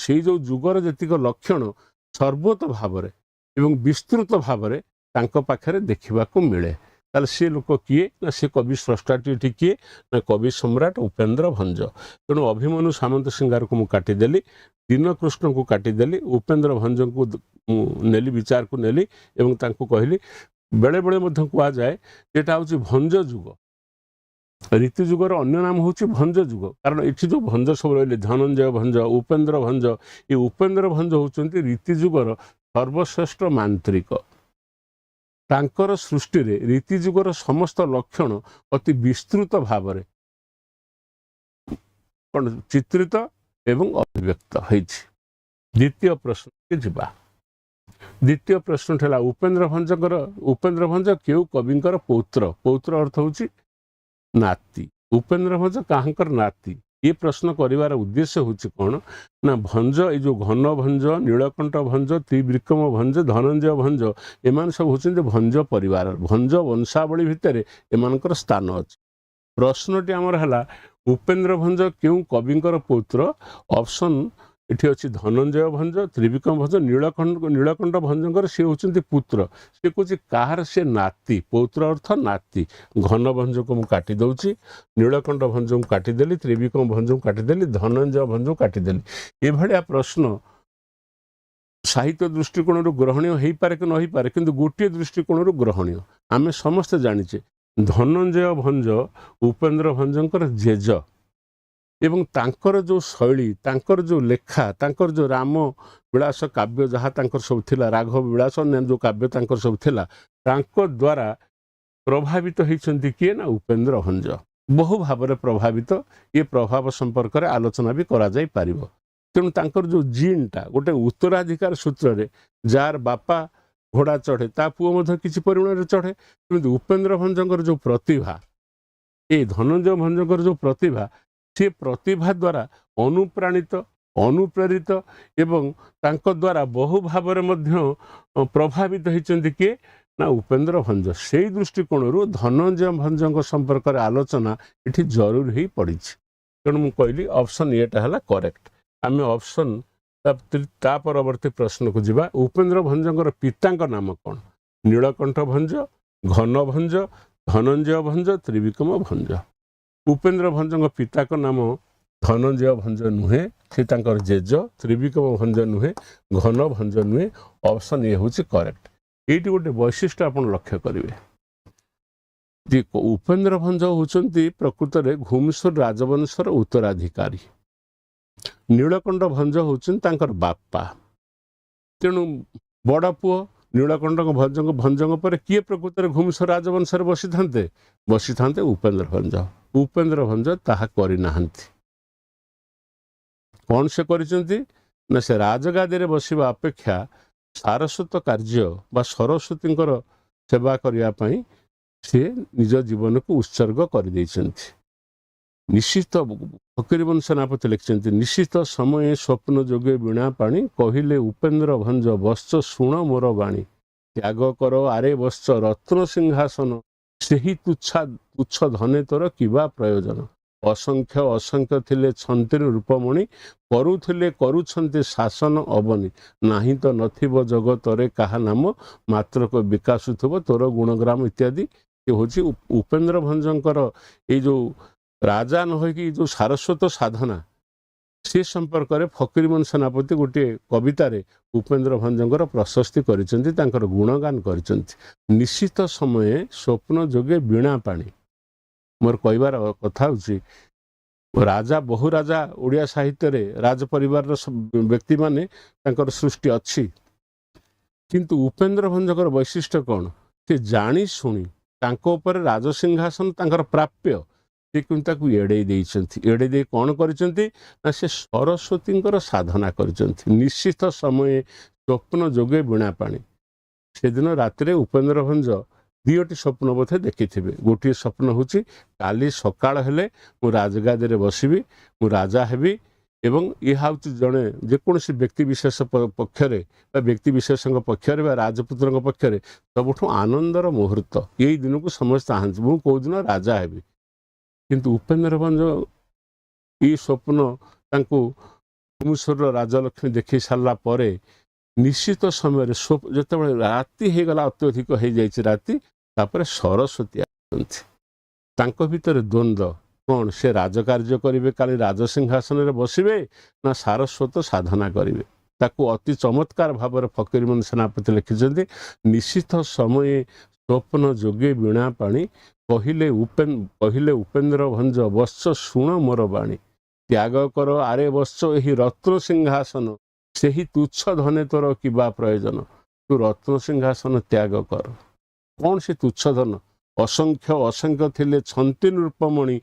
ସେଇ ଯେଉଁ ଯୁଗର ଯେତିକ ଲକ୍ଷଣ ସର୍ବତ ଭାବରେ ଏବଂ ବିସ୍ତୃତ ଭାବରେ ତାଙ୍କ ପାଖରେ ଦେଖିବାକୁ ମିଳେ। ତାହେଲେ ସେ ଲୋକ କିଏ ନା ସେ କବି ସ୍ରଷ୍ଟାଟି ଏଠି କିଏ ନା କବି ସମ୍ରାଟ ଉପେନ୍ଦ୍ର ଭଞ୍ଜ। ତେଣୁ ଅଭିମନ୍ୟୁ ସାମନ୍ତ ସିଂହାରକୁ ମୁଁ କାଟିଦେଲି, ଦୀନକୃଷ୍ଣଙ୍କୁ କାଟିଦେଲି, ଉପେନ୍ଦ୍ର ଭଞ୍ଜଙ୍କୁ ନେଲି ବିଚାରକୁ ନେଲି ଏବଂ ତାଙ୍କୁ କହିଲି ବେଳେବେଳେ ମଧ୍ୟ କୁହାଯାଏ ଏଇଟା ହେଉଛି ଭଞ୍ଜ ଯୁଗ। ରୀତି ଯୁଗର ଅନ୍ୟ ନାମ ହେଉଛି ଭଞ୍ଜ ଯୁଗ, କାରଣ ଏଠି ଯେଉଁ ଭଞ୍ଜ ସବୁ ରହିଲେ ଧନଞ୍ଜୟ ଭଞ୍ଜ, ଉପେନ୍ଦ୍ର ଭଞ୍ଜ, ଏ ଉପେନ୍ଦ୍ର ଭଞ୍ଜ ହେଉଛନ୍ତି ରୀତି ଯୁଗର ସର୍ବଶ୍ରେଷ୍ଠ ମାନ୍ତ୍ରିକ। ତାଙ୍କର ସୃଷ୍ଟିରେ ରୀତି ଯୁଗର ସମସ୍ତ ଲକ୍ଷଣ ଅତି ବିସ୍ତୃତ ଭାବରେ ଚିତ୍ରିତ ଏବଂ ଅଭିବ୍ୟକ୍ତ ହେଇଛି। ଦ୍ୱିତୀୟ ପ୍ରଶ୍ନକୁ ଯିବା। ଦ୍ୱିତୀୟ ପ୍ରଶ୍ନଟି ହେଲା ଉପେନ୍ଦ୍ର ଭଞ୍ଜ କେଉଁ କବିଙ୍କର ପୌତ୍ର? ପୌତ୍ର ଅର୍ଥ ହେଉଛି ନାତି। ଉପେନ୍ଦ୍ର ଭଞ୍ଜ କାହାଙ୍କର ନାତି? ଏ ପ୍ରଶ୍ନ କରିବାର ଉଦ୍ଦେଶ୍ୟ ହେଉଛି କ'ଣ ନା ଭଞ୍ଜ, ଏଇ ଯେଉଁ ଘନ ଭଞ୍ଜ, ନୀଳକଣ୍ଠ ଭଞ୍ଜ, ତ୍ରିବିକ୍ରମ ଭଞ୍ଜ, ଧନଞ୍ଜୟ ଭଞ୍ଜ, ଏମାନେ ସବୁ ହେଉଛନ୍ତି ଭଞ୍ଜ ପରିବାର। ଭଞ୍ଜ ବଂଶାବଳୀ ଭିତରେ ଏମାନଙ୍କର ସ୍ଥାନ ଅଛି। ପ୍ରଶ୍ନଟି ଆମର ହେଲା ଉପେନ୍ଦ୍ର ଭଞ୍ଜ କେଉଁ କବିଙ୍କର ପୌତ୍ର? ଅପସନ୍ ଏଠି ଅଛି ଧନଞ୍ଜୟ ଭଞ୍ଜ, ତ୍ରିବିକ୍ରମ ଭଞ୍ଜ, ନୀଳକଣ୍ଠ ଭଞ୍ଜଙ୍କର ସେ ହେଉଛନ୍ତି ପୁତ୍ର। ସେ କହୁଛି କାହାର ସେ ନାତି? ପୌତ୍ର ଅର୍ଥ ନାତି। ଘନ ଭଞ୍ଜକୁ ମୁଁ କାଟି ଦେଉଛି, ନୀଳକଣ୍ଠ ଭଞ୍ଜକୁ କାଟିଦେଲି, ତ୍ରିବିକ୍ରମ ଭଞ୍ଜକୁ କାଟିଦେଲି, ଧନଞ୍ଜୟ ଭଞ୍ଜକୁ କାଟିଦେଲି। ଏଭଳିଆ ପ୍ରଶ୍ନ ସାହିତ୍ୟ ଦୃଷ୍ଟିକୋଣରୁ ଗ୍ରହଣୀୟ ହେଇପାରେ କି ନ ହେଇପାରେ, କିନ୍ତୁ ଗୋଟିଏ ଦୃଷ୍ଟିକୋଣରୁ ଗ୍ରହଣୀୟ। ଆମେ ସମସ୍ତେ ଜାଣିଛେ ଧନଞ୍ଜୟ ଭଞ୍ଜ ଉପେନ୍ଦ୍ର ଭଞ୍ଜଙ୍କର ଜେଜ ଏବଂ ତାଙ୍କର ଯେଉଁ ଶୈଳୀ, ତାଙ୍କର ଯେଉଁ ଲେଖା, ତାଙ୍କର ଯେଉଁ ରାମ ବିଳାସ କାବ୍ୟ ଯାହା ତାଙ୍କର ସବୁ ଥିଲା, ରାଘବ ବିଳାସ ଅନ୍ୟାନ୍ୟ ଯେଉଁ କାବ୍ୟ ତାଙ୍କର ସବୁ ଥିଲା, ତାଙ୍କ ଦ୍ୱାରା ପ୍ରଭାବିତ ହେଇଛନ୍ତି କିଏ ନା ଉପେନ୍ଦ୍ର ଭଞ୍ଜ। ବହୁ ଭାବରେ ପ୍ରଭାବିତ। ଏ ପ୍ରଭାବ ସମ୍ପର୍କରେ ଆଲୋଚନା ବି କରାଯାଇପାରିବ। ତେଣୁ ତାଙ୍କର ଯେଉଁ ଜିନ୍ଟା ଗୋଟେ ଉତ୍ତରାଧିକାର ସୂତ୍ରରେ, ଯାହାର ବାପା ଘୋଡ଼ା ଚଢ଼େ ତା ପୁଅ ମଧ୍ୟ କିଛି ପରିମାଣରେ ଚଢ଼େ। କିନ୍ତୁ ଉପେନ୍ଦ୍ର ଭଞ୍ଜଙ୍କର ଯେଉଁ ପ୍ରତିଭା, ଏ ଧନଞ୍ଜୟ ଭଞ୍ଜଙ୍କର ଯେଉଁ ପ୍ରତିଭା, ସେ ପ୍ରତିଭା ଦ୍ୱାରା ଅନୁପ୍ରାଣିତ, ଅନୁପ୍ରେରିତ ଏବଂ ତାଙ୍କ ଦ୍ୱାରା ବହୁ ଭାବରେ ମଧ୍ୟ ପ୍ରଭାବିତ ହେଇଛନ୍ତି କିଏ ନା ଉପେନ୍ଦ୍ର ଭଞ୍ଜ। ସେଇ ଦୃଷ୍ଟିକୋଣରୁ ଧନଞ୍ଜୟ ଭଞ୍ଜଙ୍କ ସମ୍ପର୍କରେ ଆଲୋଚନା ଏଠି ଜରୁରୀ ହେଇ ପଡ଼ିଛି। ତେଣୁ ମୁଁ କହିଲି ଅପସନ୍ ଏଟା ହେଲା କରେକ୍ଟ। ଆମେ ଅପସନ୍ ତା ପରବର୍ତ୍ତୀ ପ୍ରଶ୍ନକୁ ଯିବା। ଉପେନ୍ଦ୍ର ଭଞ୍ଜଙ୍କର ପିତାଙ୍କ ନାମ କ'ଣ? ନୀଳକଣ୍ଠ ଭଞ୍ଜ, ଘନ ଭଞ୍ଜ, ଧନଞ୍ଜୟ ଭଞ୍ଜ, ତ୍ରିବିକ୍ରମ ଭଞ୍ଜ। ଉପେନ୍ଦ୍ର ଭଞ୍ଜଙ୍କ ପିତାଙ୍କ ନାମ ଧନଞ୍ଜୟ ଭଞ୍ଜ ନୁହେଁ, ସେ ତାଙ୍କର ଜେଜ। ତ୍ରିବିକ୍ରମ ଭଞ୍ଜ ନୁହେଁ, ଘନ ଭଞ୍ଜ ନୁହେଁ। ଅପସନ୍ ଏ ହେଉଛି କରେକ୍ଟ। ଏଇଠି ଗୋଟେ ବୈଶିଷ୍ଟ୍ୟ ଆପଣ ଲକ୍ଷ୍ୟ କରିବେ ଯେ ଉପେନ୍ଦ୍ର ଭଞ୍ଜ ହେଉଛନ୍ତି ପ୍ରକୃତରେ ଘୁମସୁର ରାଜବଂଶର ଉତ୍ତରାଧିକାରୀ। ନୀଳକଣ୍ଠ ଭଞ୍ଜ ହେଉଛନ୍ତି ତାଙ୍କର ବାପା। ତେଣୁ ବଡ଼ ପୁଅ ନୀଳକଣ୍ଠ ଭଞ୍ଜଙ୍କ ପରେ କିଏ ପ୍ରକୃତରେ ଘୁମସୁର ରାଜବଂଶରେ ବସିଥାନ୍ତେ ଉପେନ୍ଦ୍ର ଭଞ୍ଜ। ଉପେନ୍ଦ୍ର ଭଞ୍ଜ ତାହା କରିନାହାନ୍ତି। କ'ଣ ସେ କରିଛନ୍ତି ନା ସେ ରାଜଗାଦିରେ ବସିବା ଅପେକ୍ଷା ସାରସ୍ୱତ କାର୍ଯ୍ୟ ବା ସରସ୍ୱତୀଙ୍କର ସେବା କରିବା ପାଇଁ ସେ ନିଜ ଜୀବନକୁ ଉତ୍ସର୍ଗ କରିଦେଇଛନ୍ତି। ନିଶ୍ଚିତ ଫକୀରମୋହନ ସେନାପତି ଲେଖିଛନ୍ତି, ନିଶ୍ଚିତ ସମୟେ ସ୍ୱପ୍ନ ଯୋଗେ ବୀଣା ପାଣି, କହିଲେ ଉପେନ୍ଦ୍ର ଭଞ୍ଜ ବତ୍ସ ଶୁଣ ମୋର ବାଣୀ। ତ୍ୟାଗ କର ଆରେ ବତ୍ସ ରତ୍ନ ସିଂହାସନ, ସେହି ତୁଚ୍ଛ ଧନେ ତୋର କିବା ପ୍ରୟୋଜନ। ଅସଂଖ୍ୟ ଥିଲେ ଛନ୍ତିର ରୂପମଣି, କରୁଛନ୍ତି ଶାସନ ଅବନୀ। ନାହିଁ ତ ନଥିବ ଜଗତରେ କାହା ନାମ, ମାତ୍ରକ ବିକାଶୁଥିବ ତୋର ଗୁଣଗ୍ରାମ ଇତ୍ୟାଦି। ଏ ହେଉଛି ଉପେନ୍ଦ୍ର ଭଞ୍ଜଙ୍କର ଏଇ ଯେଉଁ ରାଜା ନ ହୋଇକି ଯେଉଁ ସାରସ୍ୱତ ସାଧନା, ସେ ସମ୍ପର୍କରେ ଫକୀରମୋହନ ସେନାପତି ଗୋଟିଏ କବିତାରେ ଉପେନ୍ଦ୍ର ଭଞ୍ଜଙ୍କର ପ୍ରଶସ୍ତି କରିଛନ୍ତି, ତାଙ୍କର ଗୁଣଗାନ କରିଛନ୍ତି। ନିଶ୍ଚିତ ସମୟେ ସ୍ୱପ୍ନ ଯୋଗେ ବୀଣା ପାଣି। ମୋର କହିବାର କଥା ହେଉଛି ରାଜା, ବହୁ ରାଜା ଓଡ଼ିଆ ସାହିତ୍ୟରେ ରାଜ ପରିବାରର ବ୍ୟକ୍ତିମାନେ ତାଙ୍କର ସୃଷ୍ଟି ଅଛି, କିନ୍ତୁ ଉପେନ୍ଦ୍ର ଭଞ୍ଜଙ୍କର ବୈଶିଷ୍ଟ୍ୟ କ'ଣ? ସେ ଜାଣି ଶୁଣି ତାଙ୍କ ଉପରେ ରାଜସିଂହାସନ ତାଙ୍କର ପ୍ରାପ୍ୟ, ସେ କିନ୍ତୁ ତାକୁ ଏଡ଼େଇ ଦେଇଛନ୍ତି। ଏଡ଼େଇ ଦେଇ କ'ଣ କରିଛନ୍ତି ନା ସେ ସରସ୍ୱତୀଙ୍କର ସାଧନା କରିଛନ୍ତି। ନିଶ୍ଚିତ ସମୟେ ସ୍ୱପ୍ନ ଯୋଗେ ବୀଣା ପାଣି। ସେଦିନ ରାତିରେ ଉପେନ୍ଦ୍ର ଭଞ୍ଜ ଦୁଇଟି ସ୍ୱପ୍ନ ବୋଧେ ଦେଖିଥିବେ। ଗୋଟିଏ ସ୍ୱପ୍ନ ହେଉଛି କାଲି ସକାଳ ହେଲେ ମୁଁ ରାଜଗାଦିରେ ବସିବି, ମୁଁ ରାଜା ହେବି ଏବଂ ଏହା ହେଉଛି ଜଣେ ଯେକୌଣସି ବ୍ୟକ୍ତିବିଶେଷ ପକ୍ଷରେ ବା ବ୍ୟକ୍ତିବିଶେଷଙ୍କ ପକ୍ଷରେ ବା ରାଜପୁତ୍ରଙ୍କ ପକ୍ଷରେ ସବୁଠୁ ଆନନ୍ଦର ମୁହୂର୍ତ୍ତ। ଏଇ ଦିନକୁ ସମସ୍ତେ ଚାହାନ୍ତି, ମୁଁ କେଉଁ ଦିନ ରାଜା ହେବି। କିନ୍ତୁ ଉପେନ୍ଦ୍ର ଭଞ୍ଜ ଏଇ ସ୍ୱପ୍ନ ତାଙ୍କୁ ଭୁବନେଶ୍ୱରର ରାଜଲକ୍ଷ୍ମୀ ଦେଖି ସାରିଲା ପରେ ନିଶ୍ଚିତ ସମୟରେ ଯେତେବେଳେ ରାତି ହେଇଗଲା, ଅତ୍ୟଧିକ ହେଇଯାଇଛି ରାତି, ତାପରେ ସରସ୍ୱତୀ ଆସନ୍ତି। ତାଙ୍କ ଭିତରେ ଦ୍ୱନ୍ଦ୍ୱ କ'ଣ? ସେ ରାଜକାର୍ଯ୍ୟ କରିବେ, କାଲି ରାଜସିଂହାସନରେ ବସିବେ, ନା ସାରସ୍ୱତ ସାଧନା କରିବେ? ତାକୁ ଅତି ଚମତ୍କାର ଭାବରେ ଫକୀରମୋହନ ସେନାପତି ଲେଖିଛନ୍ତି। ନିଶ୍ଚିତ ସମୟେ ସ୍ୱପ୍ନ ଯୋଗେ ବୀଣା ପାଣି, କହିଲେ ଉପେନ୍ଦ୍ର ଭଞ୍ଜ ବତ୍ସ ଶୁଣ ମୋର ବାଣୀ। ତ୍ୟାଗ କର ଆରେ ବତ୍ସ ଏହି ରତ୍ନ ସିଂହାସନ, ସେହି ତୁଚ୍ଛ ଧନେ ତୋର କିବା ପ୍ରୟୋଜନ। ତୁ ରତ୍ନ ସିଂହାସନ ତ୍ୟାଗ କର। କ'ଣ ସେ ତୁଚ୍ଛ ଧନ? ଅସଂଖ୍ୟ ଅସଂଖ୍ୟ ଥିଲେ ଛନ୍ତି ନୃପମଣି,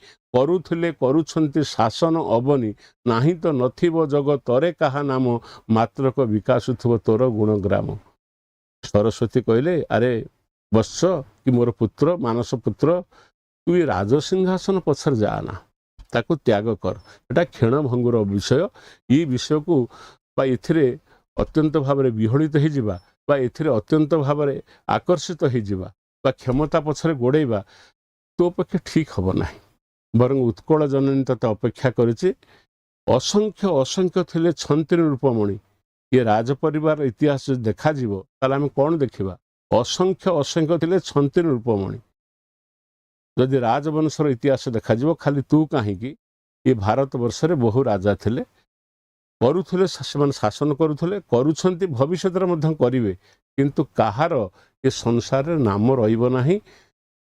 କରୁଛନ୍ତି ଶାସନ ଅବନୀ। ନାହିଁ ତ ନଥିବ ଜଗ ତରେ କାହା ନାମ, ମାତ୍ରକ ବିକାଶୁଥିବ ତୋର ଗୁଣଗ୍ରାମ। ସରସ୍ୱତୀ କହିଲେ, ଆରେ ବତ୍ସ କି ମୋର ପୁତ୍ର, ମାନସ ପୁତ୍ର, ତୁ ଏ ରାଜସିଂହାସନ ପଛରେ ଯାଆନା, ତାକୁ ତ୍ୟାଗ କର। ଏଟା କ୍ଷଣଭଙ୍ଗୁର ବିଷୟ। ଏ ବିଷୟକୁ ବା ଏଥିରେ ଅତ୍ୟନ୍ତ ଭାବରେ ବିହଳିତ ହେଇଯିବା, ବା ଏଥିରେ ଅତ୍ୟନ୍ତ ଭାବରେ ଆକର୍ଷିତ ହେଇଯିବା, ବା କ୍ଷମତା ପଛରେ ଗୋଡ଼େଇବା ତୋ ପକ୍ଷେ ଠିକ୍ ହେବ ନାହିଁ। ବରଂ ଉତ୍କଳ ଜନନୀ ତତେ ଅପେକ୍ଷା କରିଛି। ଅସଂଖ୍ୟ ଅସଂଖ୍ୟ ଥିଲେ ଛନ୍ତି ନୃପମଣି। ଏ ରାଜ ପରିବାର ଇତିହାସ ଯଦି ଦେଖାଯିବ, ତାହେଲେ ଆମେ କ'ଣ ଦେଖିବା? ଅସଂଖ୍ୟ ଅସଂଖ୍ୟ ଥିଲେ ଛନ୍ତି ନୃପମଣି। ଯଦି ରାଜବଂଶର ଇତିହାସ ଦେଖାଯିବ, ଖାଲି ତୁ କାହିଁକି, ଏ ଭାରତ ବର୍ଷରେ ବହୁ ରାଜା ଥିଲେ, ସେମାନେ ଶାସନ କରୁଛନ୍ତି, ଭବିଷ୍ୟତରେ ମଧ୍ୟ କରିବେ, କିନ୍ତୁ କାହାର ଏ ସଂସାରରେ ନାମ ରହିବ ନାହିଁ।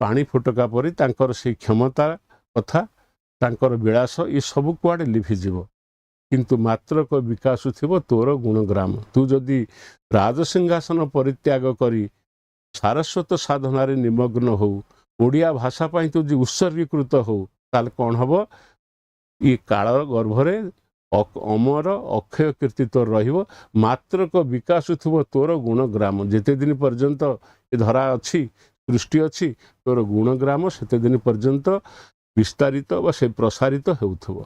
ପାଣି ଫୁଟକା ପରି ତାଙ୍କର ସେଇ କ୍ଷମତା କଥା, ତାଙ୍କର ବିଳାସ, ଏ ସବୁ କୁଆଡ଼େ ଲିଭିଯିବ। କିନ୍ତୁ ମାତ୍ରକ ବିକାଶ ଥିବ ତୋର ଗୁଣଗ୍ରାମ। ତୁ ଯଦି ରାଜସିଂହାସନ ପରିତ୍ୟାଗ କରି ସାରସ୍ୱତ ସାଧନାରେ ନିମଗ୍ନ ହଉ, ଓଡ଼ିଆ ଭାଷା ପାଇଁ ତୁ ଯଦି ଉତ୍ସର୍ଗୀକୃତ ହଉ, ତାହେଲେ କ'ଣ ହେବ? ଏ କାଳ ଗର୍ଭରେ ଅମର ଅକ୍ଷୟ କୀର୍ତ୍ତି ତୋର ରହିବ। ମାତ୍ରକ ବିକାଶ ଥିବ ତୋର ଗୁଣଗ୍ରାମ। ଯେତେ ଦିନ ପର୍ଯ୍ୟନ୍ତ ଏ ଧରା ଅଛି, ସୃଷ୍ଟି ଅଛି, ତୋର ଗୁଣଗ୍ରାମ ସେତେ ଦିନ ପର୍ଯ୍ୟନ୍ତ ବିସ୍ତାରିତ ବା ସେ ପ୍ରସାରିତ ହେଉଥିବ।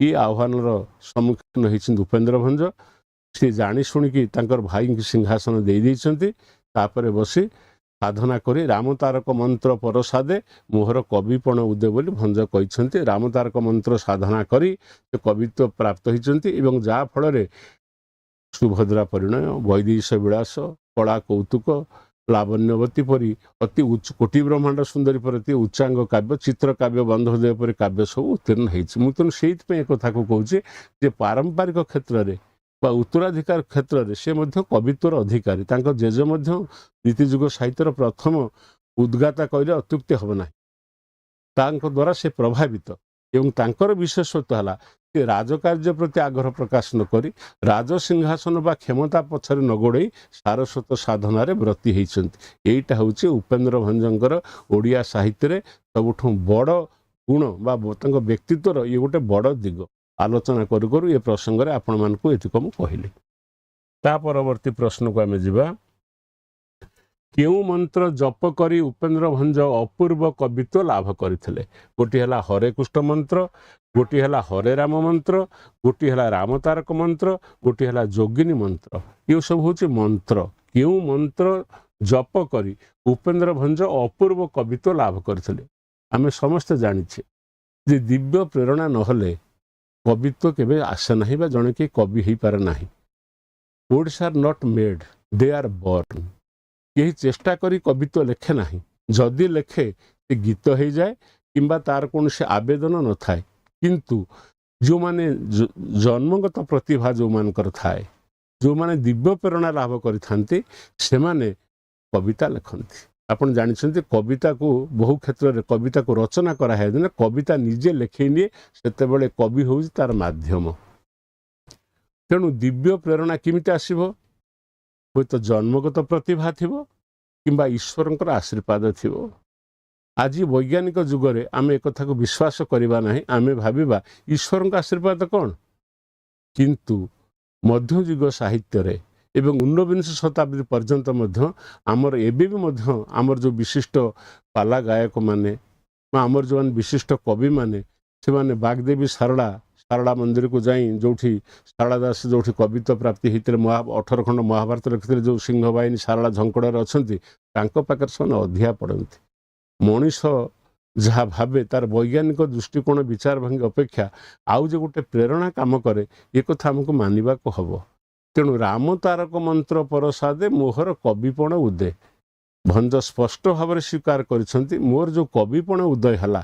ଏ ଆହ୍ୱାନର ସମ୍ମୁଖୀନ ହେଇଛନ୍ତି ଉପେନ୍ଦ୍ର ଭଞ୍ଜ। ସେ ଜାଣି ଶୁଣିକି ତାଙ୍କର ଭାଇଙ୍କୁ ସିଂହାସନ ଦେଇଛନ୍ତି। ତାପରେ ବସି ସାଧନା କରି ରାମ ତାରକ ମନ୍ତ୍ର ପରସାଦେ ମୋହର କବିପଣ ଉଦେ ବୋଲି ଭଞ୍ଜ କହିଛନ୍ତି। ରାମ ତାରକ ମନ୍ତ୍ର ସାଧନା କରି ସେ କବିତ୍ୱ ପ୍ରାପ୍ତ ହୋଇଛନ୍ତି ଏବଂ ଯାହା ଫଳରେ ସୁଭଦ୍ରା ପରିଣୟ, ବୈଦେହୀଶ ବିଳାସ, କଳା କୌତୁକ, ଲାବଣ୍ୟବତୀ ପରି ଅତି କୋଟି ବ୍ରହ୍ମାଣ୍ଡ ସୁନ୍ଦରୀ ପରି ଅତି ଉଚ୍ଚାଙ୍ଗ କାବ୍ୟ, ଚିତ୍ର କାବ୍ୟ, ବନ୍ଧୁଦେବ ପରି କାବ୍ୟ ସବୁ ଉତ୍ତୀର୍ଣ୍ଣ ହେଇଛି। ମୁଁ ତେଣୁ ସେଇଥିପାଇଁ ଏ କଥାକୁ କହୁଛି ଯେ ପାରମ୍ପରିକ କ୍ଷେତ୍ରରେ ବା ଉତ୍ତରାଧିକାର କ୍ଷେତ୍ରରେ ସେ ମଧ୍ୟ କବିତ୍ୱର ଅଧିକାରୀ। ତାଙ୍କ ଜେଜ ମଧ୍ୟ ନୀତିଯୁଗ ସାହିତ୍ୟର ପ୍ରଥମ ଉଦ୍ଗାତା କହିଲେ ଅତ୍ୟୁକ୍ତି ହେବ ନାହିଁ। ତାଙ୍କ ଦ୍ୱାରା ସେ ପ୍ରଭାବିତ ଏବଂ ତାଙ୍କର ବିଶେଷତ୍ୱ ହେଲା ସେ ରାଜକାର୍ଯ୍ୟ ପ୍ରତି ଆଗ୍ରହ ପ୍ରକାଶ ନ କରି ରାଜସିଂହାସନ ବା କ୍ଷମତା ପଛରେ ନ ଗୋଡ଼େଇ ସାରସ୍ୱତ ସାଧନାରେ ବ୍ରତୀ ହେଇଛନ୍ତି। ଏଇଟା ହେଉଛି ଉପେନ୍ଦ୍ର ଭଞ୍ଜଙ୍କର ଓଡ଼ିଆ ସାହିତ୍ୟରେ ସବୁଠୁ ବଡ଼ ଗୁଣ ବା ତାଙ୍କ ବ୍ୟକ୍ତିତ୍ୱର ଇଏ ଗୋଟେ ବଡ଼ ଦିଗ। ଆଲୋଚନା କରୁ କରୁ ଏ ପ୍ରସଙ୍ଗରେ ଆପଣମାନଙ୍କୁ ଏତିକ ମୁଁ କହିଲି। ତା ପରବର୍ତ୍ତୀ ପ୍ରଶ୍ନକୁ ଆମେ ଯିବା। କେଉଁ ମନ୍ତ୍ର ଜପ କରି ଉପେନ୍ଦ୍ର ଭଞ୍ଜ ଅପୂର୍ବ କବିତ୍ୱ ଲାଭ କରିଥିଲେ? ଗୋଟିଏ ହେଲା ହରେ କୃଷ୍ଣ ମନ୍ତ୍ର, ଗୋଟିଏ ହେଲା ହରେ ରାମ ମନ୍ତ୍ର, ଗୋଟିଏ ହେଲା ରାମ ତାରକ ମନ୍ତ୍ର, ଗୋଟିଏ ହେଲା ଯୋଗିନୀ ମନ୍ତ୍ର। ଏ ସବୁ ହେଉଛି ମନ୍ତ୍ର। କେଉଁ ମନ୍ତ୍ର ଜପ କରି ଉପେନ୍ଦ୍ର ଭଞ୍ଜ ଅପୂର୍ବ କବିତ୍ୱ ଲାଭ କରିଥିଲେ? ଆମେ ସମସ୍ତେ ଜାଣିଛେ ଯେ ଦିବ୍ୟ ପ୍ରେରଣା ନହେଲେ କବିତ୍ୱ କେବେ ଆସେ ନାହିଁ ବା ଜଣେ କେହି କବି ହେଇପାରେ ନାହିଁ। words are not made, they are born। କେହି ଚେଷ୍ଟା କରି କବିତ୍ୱ ଲେଖେ ନାହିଁ। ଯଦି ଲେଖେ ସେ ଗୀତ ହେଇଯାଏ କିମ୍ବା ତାର କୌଣସି ଆବେଦନ ନଥାଏ। କିନ୍ତୁ ଯେଉଁମାନେ ଜନ୍ମଗତ ପ୍ରତିଭା ଯେଉଁମାନଙ୍କର ଥାଏ, ଯେଉଁମାନେ ଦିବ୍ୟ ପ୍ରେରଣା ଲାଭ କରିଥାନ୍ତି, ସେମାନେ କବିତା ଲେଖନ୍ତି। ଆପଣ ଜାଣିଛନ୍ତି କବିତାକୁ ବହୁ କ୍ଷେତ୍ରରେ କବିତାକୁ ରଚନା କରାଯାଏ ନା, କବିତା ନିଜେ ଲେଖେଇ ନିଏ, ସେତେବେଳେ କବି ହେଉଛି ତାର ମାଧ୍ୟମ। ତେଣୁ ଦିବ୍ୟ ପ୍ରେରଣା କେମିତି ଆସିବ? ହୁଏତ ଜନ୍ମଗତ ପ୍ରତିଭା ଥିବ କିମ୍ବା ଈଶ୍ୱରଙ୍କର ଆଶୀର୍ବାଦ ଥିବ। ଆଜି ବୈଜ୍ଞାନିକ ଯୁଗରେ ଆମେ ଏକଥାକୁ ବିଶ୍ୱାସ କରିବା ନାହିଁ। ଆମେ ଭାବିବା ଈଶ୍ୱରଙ୍କ ଆଶୀର୍ବାଦ କ'ଣ? କିନ୍ତୁ ମଧ୍ୟଯୁଗ ସାହିତ୍ୟରେ ଏବଂ ଊନବିଂଶ ଶତାବ୍ଦୀ ପର୍ଯ୍ୟନ୍ତ ମଧ୍ୟ ଆମର ଏବେ ବି ମଧ୍ୟ ଆମର ଯେଉଁ ବିଶିଷ୍ଟ ପାଲା ଗାୟକମାନେ ବା ଆମର ଯେଉଁମାନେ ବିଶିଷ୍ଟ କବିମାନେ, ସେମାନେ ବାଗଦେବୀ ଶାରଳା ମନ୍ଦିରକୁ ଯାଇ ଯେଉଁଠି ଶାରଳା ଦାସ ଯେଉଁଠି କବିତ୍ୱ ପ୍ରାପ୍ତି ହେଇଥିଲେ, 18 ଖଣ୍ଡ ମହାଭାରତ ଲେଖିଥିଲେ, ଯେଉଁ ସିଂହ ବାହିନୀ ଶାରଳା ଝଙ୍କଡ଼ରେ ଅଛନ୍ତି, ତାଙ୍କ ପାଖରେ ସେମାନେ ଅଧିଆ ପଡ଼ନ୍ତି। ମଣିଷ ଯାହା ଭାବେ ତାର ବୈଜ୍ଞାନିକ ଦୃଷ୍ଟିକୋଣ ବିଚାର ଭଙ୍ଗୀ ଅପେକ୍ଷା ଆଉ ଯେ ଗୋଟେ ପ୍ରେରଣା କାମ କରେ ଏ କଥା ଆମକୁ ମାନିବାକୁ ହବ। ତେଣୁ ରାମ ତାରକ ମନ୍ତ୍ର ପରସାଦେ ମୋହର କବିପଣ ଉଦେ। ଭଞ୍ଜ ସ୍ପଷ୍ଟ ଭାବରେ ସ୍ୱୀକାର କରିଛନ୍ତି ମୋର ଯେଉଁ କବିପଣ ଉଦୟ ହେଲା,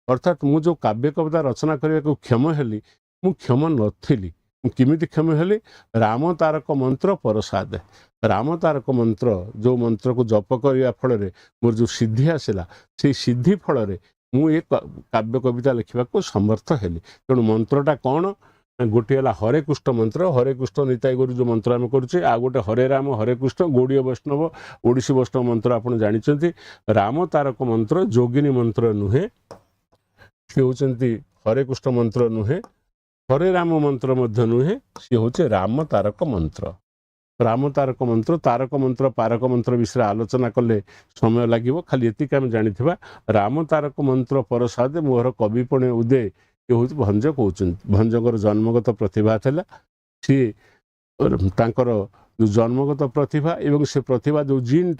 ଅର୍ଥାତ୍ ମୁଁ ଯେଉଁ କାବ୍ୟ କବିତା ରଚନା କରିବାକୁ କ୍ଷମ ହେଲି, ମୁଁ କ୍ଷମ ନଥିଲି। ମୁଁ କେମିତି କ୍ଷମ ହେଲି? ରାମ ତାରକ ମନ୍ତ୍ର ପରସାଦେ। ରାମ ତାରକ ମନ୍ତ୍ର ଯେଉଁ ମନ୍ତ୍ରକୁ ଜପ କରିବା ଫଳରେ ମୋର ଯେଉଁ ସିଦ୍ଧି ଆସିଲା, ସେଇ ସିଦ୍ଧି ଫଳରେ ମୁଁ ଏ କାବ୍ୟ କବିତା ଲେଖିବାକୁ ସମର୍ଥ ହେଲି। ତେଣୁ ମନ୍ତ୍ରଟା କ'ଣ? ଗୋଟିଏ ହେଲା ହରେ କୃଷ୍ଣ ମନ୍ତ୍ର, ହରେ କୃଷ୍ଣ ନିତାଇ ଗୁରୁ ଯେଉଁ ମନ୍ତ୍ର ଆମେ କରୁଛେ, ଆଉ ଗୋଟେ ହରେ ରାମ ହରେ କୃଷ୍ଣ ଗୌଡ଼ୀୟ ବୈଷ୍ଣବ ଓଡ଼ିଶୀ ବୈଷ୍ଣବ ମନ୍ତ୍ର ଆପଣ ଜାଣିଛନ୍ତି। ରାମ ତାରକ ମନ୍ତ୍ର ଯୋଗିନୀ ମନ୍ତ୍ର ନୁହେଁ, ସେ ହେଉଛନ୍ତି ହରେ କୃଷ୍ଣ ମନ୍ତ୍ର ନୁହେଁ, ହରେ ରାମ ମନ୍ତ୍ର ମଧ୍ୟ ନୁହେଁ, ସିଏ ହେଉଛି ରାମ ତାରକ ମନ୍ତ୍ର। ରାମ ତାରକ ମନ୍ତ୍ର, ତାରକ ମନ୍ତ୍ର ପାରକ ମନ୍ତ୍ର ବିଷୟରେ ଆଲୋଚନା କଲେ ସମୟ ଲାଗିବ। ଖାଲି ଏତିକି ଆମେ ଜାଣିଥିବା ରାମ ତାରକ ମନ୍ତ୍ର ପରସାଦେ ମୋହର କବିପଣ ଉଦେ, ଏ ହେଉଛି ଭଞ୍ଜ କହୁଛନ୍ତି। ଭଞ୍ଜଙ୍କର ଜନ୍ମଗତ ପ୍ରତିଭା ଥିଲା। ସିଏ ତାଙ୍କର ଯେଉଁ ଜନ୍ମଗତ ପ୍ରତିଭା ଏବଂ ସେ ପ୍ରତିଭା ଯେଉଁ ଜିନ୍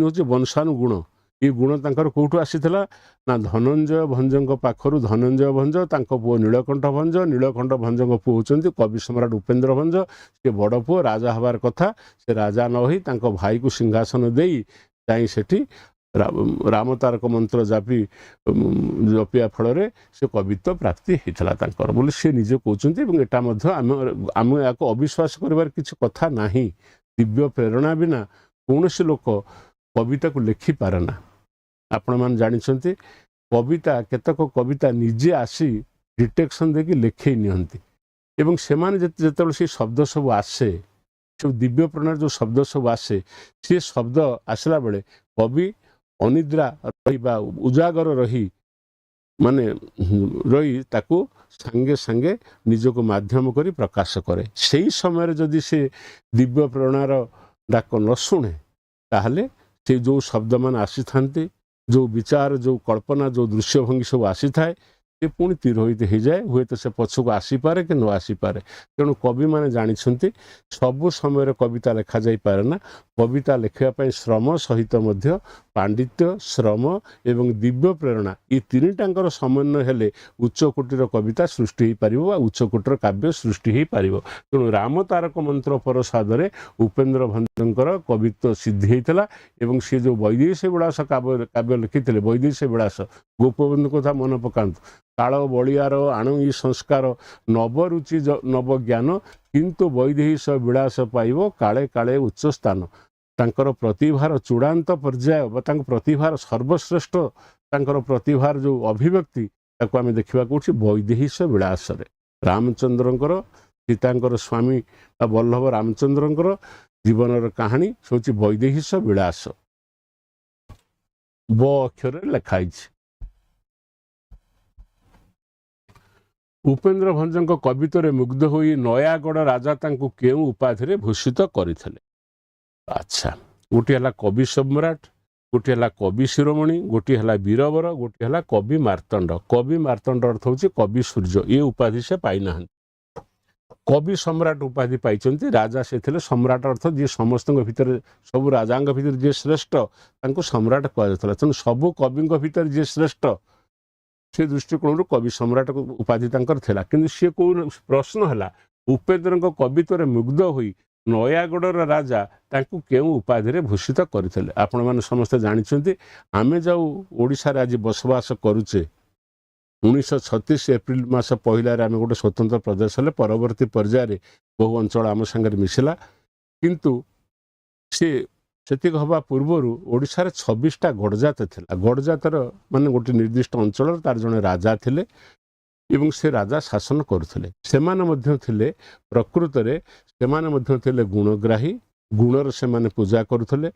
ହେଉଛି ବଂଶାନୁଗୁଣ। ଏ ଗୁଣ ତାଙ୍କର କେଉଁଠୁ ଆସିଥିଲା? ନା ଧନଞ୍ଜୟ ଭଞ୍ଜଙ୍କ ପାଖରୁ ଧନଞ୍ଜୟ ଭଞ୍ଜ, ତାଙ୍କ ପୁଅ ନୀଳକଣ୍ଠ ଭଞ୍ଜ, ନୀଳକଣ୍ଠ ଭଞ୍ଜଙ୍କ ପୁଅ ହେଉଛନ୍ତି କବି ସମ୍ରାଟ ଉପେନ୍ଦ୍ର ଭଞ୍ଜ। ସେ ବଡ଼ ପୁଅ ରାଜା ହେବାର କଥା, ସେ ରାଜା ନ ହୋଇ ତାଙ୍କ ଭାଇକୁ ସିଂହାସନ ଦେଇ ଯାଇ ସେଠି ରାମ ତାରକ ମନ୍ତ୍ର ଜପିବା ଫଳରେ ସେ କବିତ୍ୱ ପ୍ରାପ୍ତି ହେଇଥିଲା ତାଙ୍କର ବୋଲି ସେ ନିଜେ କହୁଛନ୍ତି। ଏବଂ ଏଟା ମଧ୍ୟ ଆମେ ୟାକୁ ଅବିଶ୍ୱାସ କରିବାର କିଛି କଥା ନାହିଁ। ଦିବ୍ୟ ପ୍ରେରଣା ବିନା କୌଣସି ଲୋକ କବିତାକୁ ଲେଖିପାରେ ନା। ଆପଣମାନେ ଜାଣିଛନ୍ତି କବିତା, କେତେକ କବିତା ନିଜେ ଆସି ଡିଟେକ୍ସନ୍ ଦେଇକି ଲେଖେଇ ନିଅନ୍ତି ଏବଂ ସେମାନେ ଯେତେବେଳେ ସେ ଶବ୍ଦ ସବୁ ଆସେ, ସବୁ ଦିବ୍ୟ ପ୍ରେରଣାର ଯେଉଁ ଶବ୍ଦ ସବୁ ଆସେ, ସେ ଶବ୍ଦ ଆସିଲା ବେଳେ କବି ଅନିଦ୍ରା ରହି ବା ଉଜାଗର ରହି ତାକୁ ସାଙ୍ଗେ ସାଙ୍ଗେ ନିଜକୁ ମାଧ୍ୟମ କରି ପ୍ରକାଶ କରେ। ସେଇ ସମୟରେ ଯଦି ସେ ଦିବ୍ୟ ପ୍ରେରଣାର ଡାକ ନ ଶୁଣେ, ତାହେଲେ ସେ ଯେଉଁ ଶବ୍ଦମାନେ ଆସିଥାନ୍ତି, ଯେଉଁ ବିଚାର, ଯେଉଁ କଳ୍ପନା, ଯେଉଁ ଦୃଶ୍ୟଭଙ୍ଗୀ ସବୁ ଆସିଥାଏ, ସେ ପୁଣି ତିରୋହିତ ହେଇଯାଏ। ହୁଏତ ସେ ପଛକୁ ଆସିପାରେ କି ନ ଆସିପାରେ। ତେଣୁ କବିମାନେ ଜାଣିଛନ୍ତି ସବୁ ସମୟରେ କବିତା ଲେଖାଯାଇପାରେ ନା। କବିତା ଲେଖିବା ପାଇଁ ଶ୍ରମ ସହିତ ମଧ୍ୟ ପାଣ୍ଡିତ୍ୟ, ଶ୍ରମ ଏବଂ ଦିବ୍ୟ ପ୍ରେରଣା, ଏ ତିନିଟାଙ୍କର ସମନ୍ୱୟ ହେଲେ ଉଚ୍ଚକୋଟୀର କବିତା ସୃଷ୍ଟି ହେଇପାରିବ ବା ଉଚ୍ଚକୋଟୀର କାବ୍ୟ ସୃଷ୍ଟି ହେଇପାରିବ। ତେଣୁ ରାମ ତାରକ ମନ୍ତ୍ର ପରସାଦରେ ଉପେନ୍ଦ୍ର ଭଞ୍ଜଙ୍କର କବିତ୍ୱ ସିଦ୍ଧି ହେଇଥିଲା ଏବଂ ସେ ଯେଉଁ ବୈଦେହୀଶ ବିଳାସ କାବ୍ୟ ଲେଖିଥିଲେ, ବୈଦେହୀଶ ବିଳାସ, ଗୋପବନ୍ଧୁ କଥା ମନେ ପକାନ୍ତୁ। କାଳ ବଳିଆର ଆଣୁ ଇ ସଂସ୍କାର, ନବରୁଚି ନବ ଜ୍ଞାନ, କିନ୍ତୁ ବୈଦେହୀଶ ବିଳାସ ପାଇବ କାଳେ କାଳେ ଉଚ୍ଚ ସ୍ଥାନ। ତାଙ୍କର ପ୍ରତିଭାର ଚୂଡ଼ାନ୍ତ ପର୍ଯ୍ୟାୟ ବା ତାଙ୍କ ପ୍ରତିଭାର ସର୍ବଶ୍ରେଷ୍ଠ, ତାଙ୍କର ପ୍ରତିଭାର ଯେଉଁ ଅଭିବ୍ୟକ୍ତି, ତାକୁ ଆମେ ଦେଖିବାକୁ ପଡ଼ୁଛି ବୈଦେହୀଶ ବିଳାସରେ। ରାମଚନ୍ଦ୍ରଙ୍କର, ସୀତାଙ୍କର ସ୍ୱାମୀ ବା ବଲ୍ଲଭ ରାମଚନ୍ଦ୍ରଙ୍କର ଜୀବନର କାହାଣୀ ହେଉଛି ବୈଦେହୀଶ ବିଳାସ। ବ ଅକ୍ଷରରେ ଲେଖା ହେଇଛି। ଉପେନ୍ଦ୍ର ଭଞ୍ଜଙ୍କ କବିତ୍ୱରେ ମୁଗ୍ଧ ହୋଇ ନୟାଗଡ଼ ରାଜା ତାଙ୍କୁ କେଉଁ ଉପାଧିରେ ଭୂଷିତ କରିଥିଲେ? ଆଚ୍ଛା, ଗୋଟିଏ ହେଲା କବି ସମ୍ରାଟ, ଗୋଟିଏ ହେଲା କବି ଶିରୋମଣି, ଗୋଟିଏ ହେଲା ବୀରବର, ଗୋଟିଏ ହେଲା କବି ମାର୍ତ୍ତଣ୍ଡ। କବି ମାର୍ତ୍ତଣ୍ଡ ଅର୍ଥ ହେଉଛି କବି ସୂର୍ଯ୍ୟ। ଏ ଉପାଧି ସେ ପାଇନାହାନ୍ତି। କବି ସମ୍ରାଟ ଉପାଧି ପାଇଛନ୍ତି। ରାଜା ସେ ଥିଲେ। ସମ୍ରାଟ ଅର୍ଥ ଯିଏ ସମସ୍ତଙ୍କ ଭିତରେ, ସବୁ ରାଜାଙ୍କ ଭିତରେ ଯିଏ ଶ୍ରେଷ୍ଠ, ତାଙ୍କୁ ସମ୍ରାଟ କୁହାଯାଉଥିଲା। ତେଣୁ ସବୁ କବିଙ୍କ ଭିତରେ ଯିଏ ଶ୍ରେଷ୍ଠ, ସେ ଦୃଷ୍ଟିକୋଣରୁ କବି ସମ୍ରାଟ ଉପାଧି ତାଙ୍କର ଥିଲା। କିନ୍ତୁ ସିଏ କୋଉ ପ୍ରଶ୍ନ ହେଲା, ଉପେନ୍ଦ୍ରଙ୍କ କବିତ୍ୱରେ ମୁଗ୍ଧ ହୋଇ ନୟାଗଡ଼ର ରାଜା ତାଙ୍କୁ କେଉଁ ଉପାଧିରେ ଭୂଷିତ କରିଥିଲେ? ଆପଣମାନେ ସମସ୍ତେ ଜାଣିଛନ୍ତି। ଆମେ ଯେଉଁ ଓଡ଼ିଶାରେ ଆଜି ବସବାସ କରୁଛେ, 1936 ଏପ୍ରିଲ ମାସ ପହିଲାରେ ଆମେ ଗୋଟେ ସ୍ୱତନ୍ତ୍ର ପ୍ରଦେଶ ହେଲେ, ପରବର୍ତ୍ତୀ ପର୍ଯ୍ୟାୟରେ ବହୁ ଅଞ୍ଚଳ ଆମ ସାଙ୍ଗରେ ମିଶିଲା। କିନ୍ତୁ ସେ ସେତିକି ହେବା ପୂର୍ବରୁ ଓଡ଼ିଶାରେ 26ଟା ଗଡ଼ଜାତ ଥିଲା। ଗଡ଼ଜାତର ମାନେ ଗୋଟେ ନିର୍ଦ୍ଦିଷ୍ଟ ଅଞ୍ଚଳର ତାର ଜଣେ ରାଜା ଥିଲେ ଏବଂ ସେ ରାଜା ଶାସନ କରୁଥିଲେ। ସେମାନେ ମଧ୍ୟ ଥିଲେ, ପ୍ରକୃତରେ ସେମାନେ ମଧ୍ୟ ଥିଲେ ଗୁଣଗ୍ରାହୀ। ଗୁଣର ସେମାନେ ପୂଜା କରୁଥିଲେ।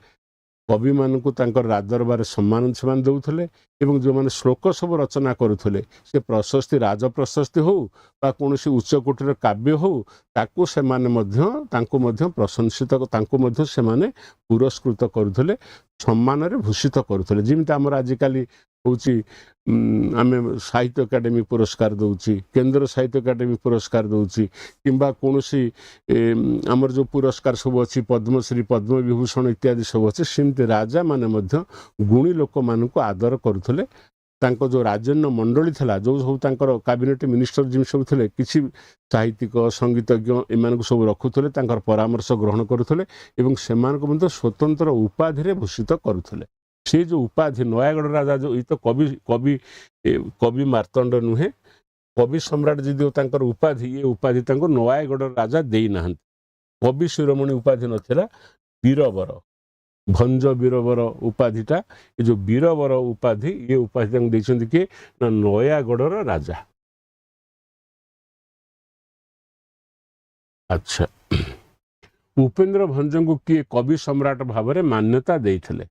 କବିମାନଙ୍କୁ ତାଙ୍କର ରାଜଦରବାରରେ ସମ୍ମାନ ସେମାନେ ଦେଉଥିଲେ ଏବଂ ଯେଉଁମାନେ ଶ୍ଲୋକ ସବୁ ରଚନା କରୁଥିଲେ, ସେ ପ୍ରଶସ୍ତି, ରାଜପ୍ରଶସ୍ତି ହେଉ ବା କୌଣସି ଉଚ୍ଚକୋଟୀର କାବ୍ୟ ହେଉ, ତାଙ୍କୁ ମଧ୍ୟ ପ୍ରଶଂସିତ, ତାଙ୍କୁ ମଧ୍ୟ ସେମାନେ ପୁରସ୍କୃତ କରୁଥିଲେ, ସମ୍ମାନରେ ଭୂଷିତ କରୁଥିଲେ। ଯେମିତି ଆମର ଆଜିକାଲି ହେଉଛି ଆମେ ସାହିତ୍ୟ ଏକାଡେମୀ ପୁରସ୍କାର ଦେଉଛି, କେନ୍ଦ୍ର ସାହିତ୍ୟ ଏକାଡେମୀ ପୁରସ୍କାର ଦେଉଛି, କିମ୍ବା କୌଣସି ଆମର ଯେଉଁ ପୁରସ୍କାର ସବୁ ଅଛି, ପଦ୍ମଶ୍ରୀ, ପଦ୍ମବିଭୂଷଣ ଇତ୍ୟାଦି ସବୁ ଅଛି, ସେମିତି ରାଜାମାନେ ମଧ୍ୟ ଗୁଣୀ ଲୋକମାନଙ୍କୁ ଆଦର କରୁଥିଲେ ତାଙ୍କ ଯେଉଁ ରାଜନ୍ୟ ମଣ୍ଡଳୀ ଥିଲା, ଯେଉଁ ସବୁ ତାଙ୍କର କ୍ୟାବିନେଟ୍ ମିନିଷ୍ଟର ଯିଏ ସବୁ ଥିଲେ, କିଛି ସାହିତ୍ୟିକ ସଙ୍ଗୀତଜ୍ଞ ଏମାନଙ୍କୁ ସବୁ ରଖୁଥିଲେ, ତାଙ୍କର ପରାମର୍ଶ ଗ୍ରହଣ କରୁଥିଲେ ଏବଂ ସେମାନଙ୍କୁ ମଧ୍ୟ ସ୍ୱତନ୍ତ୍ର ଉପାଧିରେ ଭୂଷିତ କରୁଥିଲେ। ସେ ଯେଉଁ ଉପାଧି ନୟାଗଡ଼ ରାଜା, ଯେଉଁ ଏଇ ତ କବି କବି କବି ମାର୍ତ୍ତଣ୍ଡ ନୁହେଁ, କବି ସମ୍ରାଟ ଯଦିଓ ତାଙ୍କର ଉପାଧି, ଏ ଉପାଧି ତାଙ୍କୁ ନୟାଗଡ଼ ରାଜା ଦେଇନାହାନ୍ତି। କବି ଶିରୋମଣି ଉପାଧି ନଥିଲା, ବୀରବର, ଭଞ୍ଜ ବୀରବର ଉପାଧିଟା, ଏ ଯେଉଁ ବୀରବର ଉପାଧି, ଏ ଉପାଧି ତାଙ୍କୁ ଦେଇଛନ୍ତି କିଏ ନା ନୟାଗଡ଼ର ରାଜା। ଆଚ୍ଛା, ଉପେନ୍ଦ୍ର ଭଞ୍ଜଙ୍କୁ କିଏ କବି ସମ୍ରାଟ ଭାବରେ ମାନ୍ୟତା ଦେଇଥିଲେ?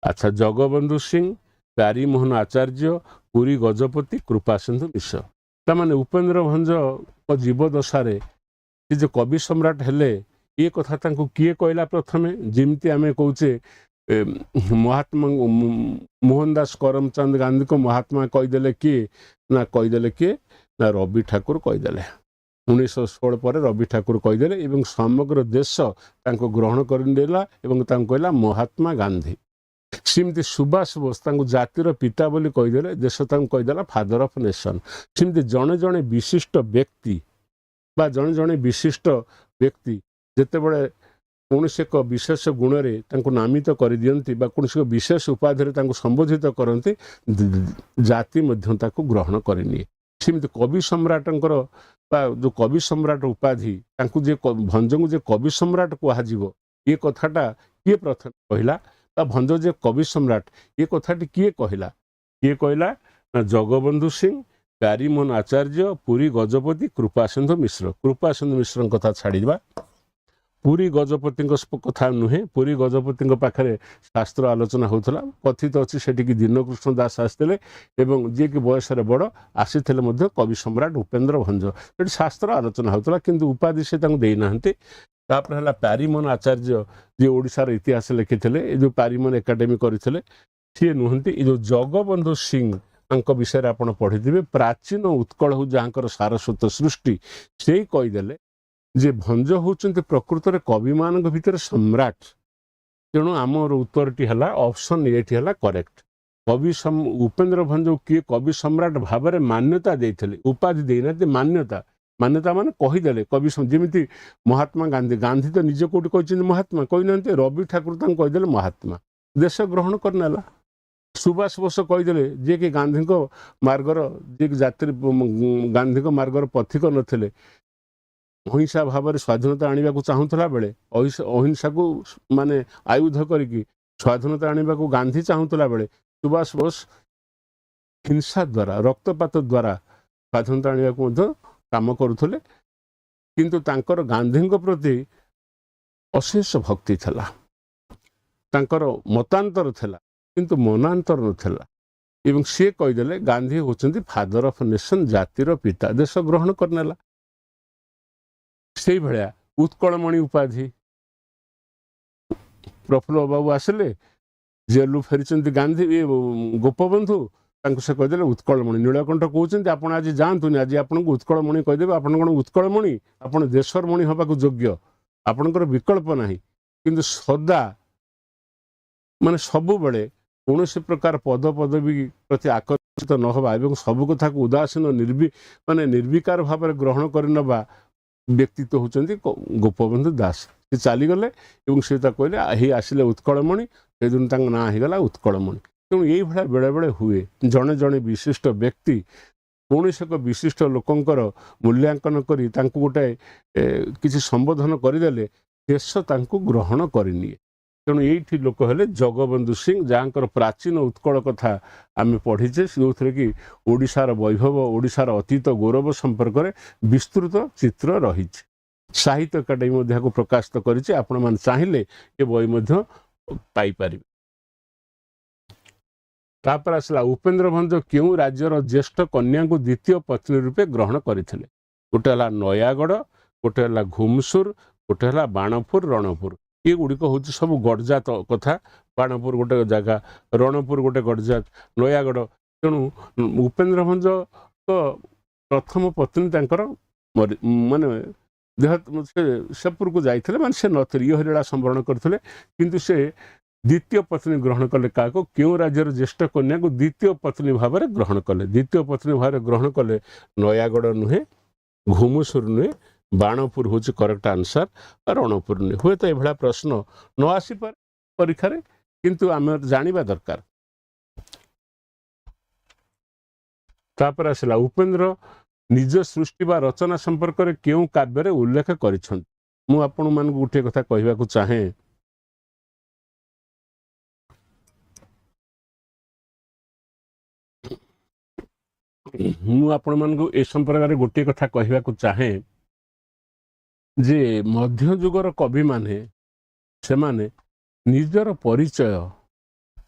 ଆଚ୍ଛା, ଜଗବନ୍ଧୁ ସିଂ, ପ୍ୟାରୀମୋହନ ଆଚାର୍ଯ୍ୟ, ପୁରୀ ଗଜପତି, କୃପାସିନ୍ଧୁ ମିଶ୍ର। ତାମାନେ ଉପେନ୍ଦ୍ର ଭଞ୍ଜଙ୍କ ଜୀବଦଶାରେ ସେ ଯେ କବି ସମ୍ରାଟ ହେଲେ, ଏ କଥା ତାଙ୍କୁ କିଏ କହିଲା ପ୍ରଥମେ? ଯେମିତି ଆମେ କହୁଛେ ମହାତ୍ମା ମୋହନ ଦାସ କରମଚନ୍ଦ ଗାନ୍ଧୀଙ୍କୁ ମହାତ୍ମା କହିଦେଲେ କିଏ ନା କହିଦେଲେ କିଏ ନା ରବି ଠାକୁର କହିଦେଲେ। 1916 ପରେ ରବି ଠାକୁର କହିଦେଲେ ଏବଂ ସମଗ୍ର ଦେଶ ତାଙ୍କୁ ଗ୍ରହଣ କରିନେଲା ଏବଂ ତାଙ୍କୁ କହିଲା ମହାତ୍ମା ଗାନ୍ଧୀ। ସେମିତି ସୁଭାଷ ବୋଷ ତାଙ୍କୁ ଜାତିର ପିତା ବୋଲି କହିଦେଲେ, ଦେଶ ତାଙ୍କୁ କହିଦେଲା ଫାଦର ଅଫ୍ ନେସନ୍। ସେମିତି ଜଣେ ଜଣେ ବିଶିଷ୍ଟ ବ୍ୟକ୍ତି ବା ଜଣେ ଜଣେ ବିଶିଷ୍ଟ ବ୍ୟକ୍ତି ଯେତେବେଳେ କୌଣସି ଏକ ବିଶେଷ ଗୁଣରେ ତାଙ୍କୁ ନାମିତ କରିଦିଅନ୍ତି ବା କୌଣସି ଏକ ବିଶେଷ ଉପାଧିରେ ତାଙ୍କୁ ସମ୍ବୋଧିତ କରନ୍ତି, ଜାତି ମଧ୍ୟ ତାକୁ ଗ୍ରହଣ କରିନିଏ। ସେମିତି କବି ସମ୍ରାଟଙ୍କର ବା ଯେଉଁ କବି ସମ୍ରାଟ ଉପାଧି, ତାଙ୍କୁ ଯେ ଭଞ୍ଜଙ୍କୁ ଯେ କବି ସମ୍ରାଟ କୁହାଯିବ, ଏ କଥାଟା କିଏ ପ୍ରଥମେ କହିଲା? ବା ଭଞ୍ଜ ଯେ କବି ସମ୍ରାଟ, ଏ କଥାଟି କିଏ କହିଲା? କିଏ କହିଲା ନା ଜଗବନ୍ଧୁ ସିଂ, ପ୍ୟାରୀମୋହନ ଆଚାର୍ଯ୍ୟ, ପୁରୀ ଗଜପତି, କୃପାସିନ୍ଧୁ ମିଶ୍ର। କୃପାସିନ୍ଧୁ ମିଶ୍ରଙ୍କ କଥା ଛାଡ଼ିବା, ପୁରୀ ଗଜପତିଙ୍କ କଥା ନୁହେଁ। ପୁରୀ ଗଜପତିଙ୍କ ପାଖରେ ଶାସ୍ତ୍ର ଆଲୋଚନା ହେଉଥିଲା। କଥିତ ଅଛି ସେଠିକି ଦୀନକୃଷ୍ଣ ଦାସ ଆସିଥିଲେ ଏବଂ ଯିଏକି ବୟସରେ ବଡ଼ ଆସିଥିଲେ ମଧ୍ୟ କବି ସମ୍ରାଟ ଉପେନ୍ଦ୍ର ଭଞ୍ଜ। ସେଠି ଶାସ୍ତ୍ର ଆଲୋଚନା ହେଉଥିଲା, କିନ୍ତୁ ଉପାଧି ସେ ତାଙ୍କୁ ଦେଇନାହାନ୍ତି। ତାପରେ ହେଲା ପ୍ୟାରୀମୋହନ ଆଚାର୍ଯ୍ୟ, ଯିଏ ଓଡ଼ିଶାର ଇତିହାସ ଲେଖିଥିଲେ, ଏ ଯେଉଁ ପ୍ୟାରୀମୋହନ ଏକାଡେମୀ କରିଥିଲେ, ସିଏ ନୁହନ୍ତି। ଏ ଯେଉଁ ଜଗବନ୍ଧୁ ସିଂ ତାଙ୍କ ବିଷୟରେ ଆପଣ ପଢ଼ିଥିବେ, ପ୍ରାଚୀନ ଉତ୍କଳ ହଉ ଯାହାଙ୍କର ସାରସ୍ୱତ ସୃଷ୍ଟି, ସେଇ କହିଦେଲେ ଯେ ଭଞ୍ଜ ହେଉଛନ୍ତି ପ୍ରକୃତରେ କବିମାନଙ୍କ ଭିତରେ ସମ୍ରାଟ। ତେଣୁ ଆମର ଉତ୍ତରଟି ହେଲା ଅପସନ୍ ଏଠି ହେଲା କରେକ୍ଟ। କବି ଉପେନ୍ଦ୍ର ଭଞ୍ଜକୁ କିଏ କବି ସମ୍ରାଟ ଭାବରେ ମାନ୍ୟତା ଦେଇଥିଲେ, ଉପାଧି ଦେଇନାହାନ୍ତି, ମାନ୍ୟତା। ମାନ୍ୟତା ମାନେ କହିଦେଲେ କବି, ଯେମିତି ମହାତ୍ମା ଗାନ୍ଧୀ। ଗାନ୍ଧୀ ତ ନିଜେ କୋଉଠି କହିଛନ୍ତି ମହାତ୍ମା, କହିନାହାନ୍ତି। ରବି ଠାକୁର ତାଙ୍କୁ କହିଦେଲେ ମହାତ୍ମା, ଦେଶ ଗ୍ରହଣ କରିନେଲା। ସୁଭାଷ ବୋଷ କହିଦେଲେ, ଯିଏକି ଗାନ୍ଧୀଙ୍କ ମାର୍ଗର, ଯିଏକି ଜାତିର ଗାନ୍ଧୀଙ୍କ ମାର୍ଗର ପଥିକ ନଥିଲେ, ଅହିଂସା ଭାବରେ ସ୍ୱାଧୀନତା ଆଣିବାକୁ ଚାହୁଁଥିଲା ବେଳେ ଅହିଂସାକୁ ମାନେ ଆୟୁଧ କରିକି ସ୍ୱାଧୀନତା ଆଣିବାକୁ ଗାନ୍ଧୀ ଚାହୁଁଥିଲା ବେଳେ ସୁଭାଷ ବୋଷ ହିଂସା ଦ୍ୱାରା, ରକ୍ତପାତ ଦ୍ୱାରା ସ୍ୱାଧୀନତା ଆଣିବାକୁ ମଧ୍ୟ କାମ କରୁଥିଲେ। କିନ୍ତୁ ତାଙ୍କର ଗାନ୍ଧୀଙ୍କ ପ୍ରତି ଅଶେଷ ଭକ୍ତି ଥିଲା, ତାଙ୍କର ମତାନ୍ତର ଥିଲା କିନ୍ତୁ ମନାନ୍ତର ନଥିଲା। ଏବଂ ସିଏ କହିଦେଲେ ଗାନ୍ଧୀ ହେଉଛନ୍ତି ଫାଦର ଅଫ୍ ନେସନ୍, ଜାତିର ପିତା, ଦେଶ ଗ୍ରହଣ କରିନେଲା। ସେଇଭଳିଆ ଉତ୍କଳମଣି ଉପାଧି, ପ୍ରଫୁଲ୍ଲ ବାବୁ ଆସିଲେ, ଜେଲରୁ ଫେରିଛନ୍ତି ଗାନ୍ଧୀ ଗୋପବନ୍ଧୁ, ତାଙ୍କୁ ସେ କହିଦେଲେ ଉତ୍କଳମଣି। ନୀଳକଣ୍ଠ କହୁଛନ୍ତି ଆପଣ ଆଜି ଯାଆନ୍ତୁନି, ଆଜି ଆପଣଙ୍କୁ ଉତ୍କଳମଣି କହିଦେବେ। ଆପଣ କ'ଣ ଉତ୍କଳମଣି? ଆପଣ ଦେଶର ମଣି ହେବାକୁ ଯୋଗ୍ୟ, ଆପଣଙ୍କର ବିକଳ୍ପ ନାହିଁ। କିନ୍ତୁ ସଦା ମାନେ ସବୁବେଳେ କୌଣସି ପ୍ରକାର ପଦପଦବୀ ପ୍ରତି ଆକର୍ଷିତ ନ ହେବା ଏବଂ ସବୁ କଥାକୁ ଉଦାସୀନ ନିର୍ବିକାର ଭାବରେ ଗ୍ରହଣ କରିନେବା ବ୍ୟକ୍ତିତ୍ୱ ହେଉଛନ୍ତି ଗୋପବନ୍ଧୁ ଦାସ। ସେ ଚାଲିଗଲେ ଏବଂ ସେ ତା କହିଲେ ଏହି ଆସିଲେ ଉତ୍କଳମଣି, ସେଦିନ ତାଙ୍କ ନାଁ ହେଇଗଲା ଉତ୍କଳମଣି। ତେଣୁ ଏଇଭଳିଆ ବେଳେବେଳେ ହୁଏ, ଜଣେ ଜଣେ ବିଶିଷ୍ଟ ବ୍ୟକ୍ତି କୌଣସି ଏକ ବିଶିଷ୍ଟ ଲୋକଙ୍କର ମୂଲ୍ୟାଙ୍କନ କରି ତାଙ୍କୁ ଗୋଟାଏ କିଛି ସମ୍ବୋଧନ କରିଦେଲେ, ଦେଶ ତାଙ୍କୁ ଗ୍ରହଣ କରିନିଏ। ତେଣୁ ଏଇଠି ଲୋକ ହେଲେ ଜଗବନ୍ଧୁ ସିଂ, ଯାହାଙ୍କର ପ୍ରାଚୀନ ଉତ୍କଳ କଥା ଆମେ ପଢ଼ିଛେ, ଯେଉଁଥିରେ କି ଓଡ଼ିଶାର ବୈଭବ, ଓଡ଼ିଶାର ଅତୀତ ଗୌରବ ସମ୍ପର୍କରେ ବିସ୍ତୃତ ଚିତ୍ର ରହିଛି। ସାହିତ୍ୟ ଏକାଡେମୀ ମଧ୍ୟ ଏହାକୁ ପ୍ରକାଶିତ କରିଛି, ଆପଣମାନେ ଚାହିଁଲେ ଏ ବହି ମଧ୍ୟ ପାଇପାରିବେ। ତାପରେ ଆସିଲା ଉପେନ୍ଦ୍ର ଭଞ୍ଜ କେଉଁ ରାଜ୍ୟର ଜ୍ୟେଷ୍ଠ କନ୍ୟାଙ୍କୁ ଦ୍ୱିତୀୟ ପତ୍ନୀ ରୂପେ ଗ୍ରହଣ କରିଥିଲେ? ଗୋଟେ ହେଲା ନୟାଗଡ଼, ଗୋଟେ ହେଲା ଘୁମସୁର, ଗୋଟେ ହେଲା ବାଣପୁର, ରଣପୁର। ଏଗୁଡ଼ିକ ହେଉଛି ସବୁ ଗଡ଼ଜାତ କଥା। ବାଣପୁର ଗୋଟେ ଜାଗା, ରଣପୁର ଗୋଟେ ଗଡ଼ଜାତ, ନୟାଗଡ଼। ତେଣୁ ଉପେନ୍ଦ୍ର ଭଞ୍ଜଙ୍କ ପ୍ରଥମ ପତ୍ନୀ ତାଙ୍କର ମାନେ ଦେହ ସେପୁରକୁ ଯାଇଥିଲେ, ମାନେ ସେ ନଥିଲେ, ଇହଲୀଳା ସମ୍ବରଣ କରିଥିଲେ। କିନ୍ତୁ ସେ द्वितीय पत्नी ग्रहण कले क्या क्यों राज्यर ज्येष्ठ कन्या को द्वितीय पत्नी भाव में ग्रहण कले द्वितीय पत्नी भाव में ग्रहण कले नयागढ़ नुहे घुमुसुर नुहे बाणपुर हूँ करेक्ट आंसर रणपुर नुहे हुए तो यह प्रश्न न आसीपारे परीक्षा किंतु आम जानिबा दरकार। तापर आसला उपेन्द्र निज सृष्टि बा रचना संपर्क में क्यों काव्य उल्लेख करिछन्ति मु आपण मानकु गोटे कथा कहबाकू चाहे मु आपण मानकु ए संपर्क में गोटे कथा कहबाकू चाहे जे मध्य युगर कवि माने से माने निजर परिचय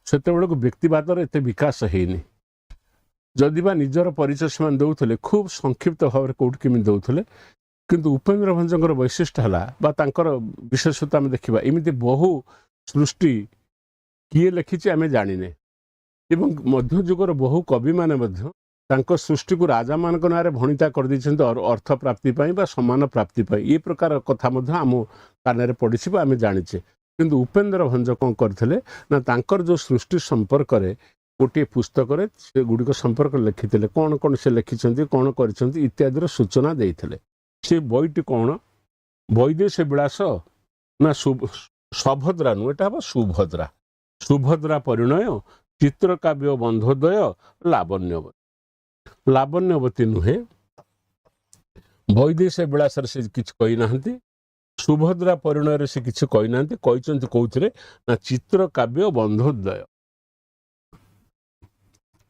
सेतेबेले को व्यक्तिवादर एते विकास हेनी जदि बा निजर परिचय से दौले खूब संक्षिप्त भाव में कौट केमी दौले किंतु उपेन्द्र भंजर वैशिष्ट्य है विशेषता आम देखा एमती बहु सृष्टि किए लिखी आम जाने एवं मध्य युगर बहु कवि माने सृष्टि को राजा मान ना भणिता कर अर्थ प्राप्ति सम्मान प्राप्ति ये प्रकार कथा आम कान पड़ी आम जाचे किंतु उपेन्द्र भंज कौन करते ना तांकर जो सृष्टि संपर्क में गोटे पुस्तक से गुड़िक संपर्क लिखी कौन कौन से लिखिं कौन कर इत्यादि सूचना देते से बईटी कौन वैदेश विलास ना सभद्रा नु एटा हम सुभद्रा सुभद्रा परिणय चित्रकाव्य बंधोदय लावण्यवती लावण्यवती नुहे वैदेश विलास से किसी कही ना सुभद्रा परिणय से किसी कही ना कौन ना चित्रकाव्य बंधोदय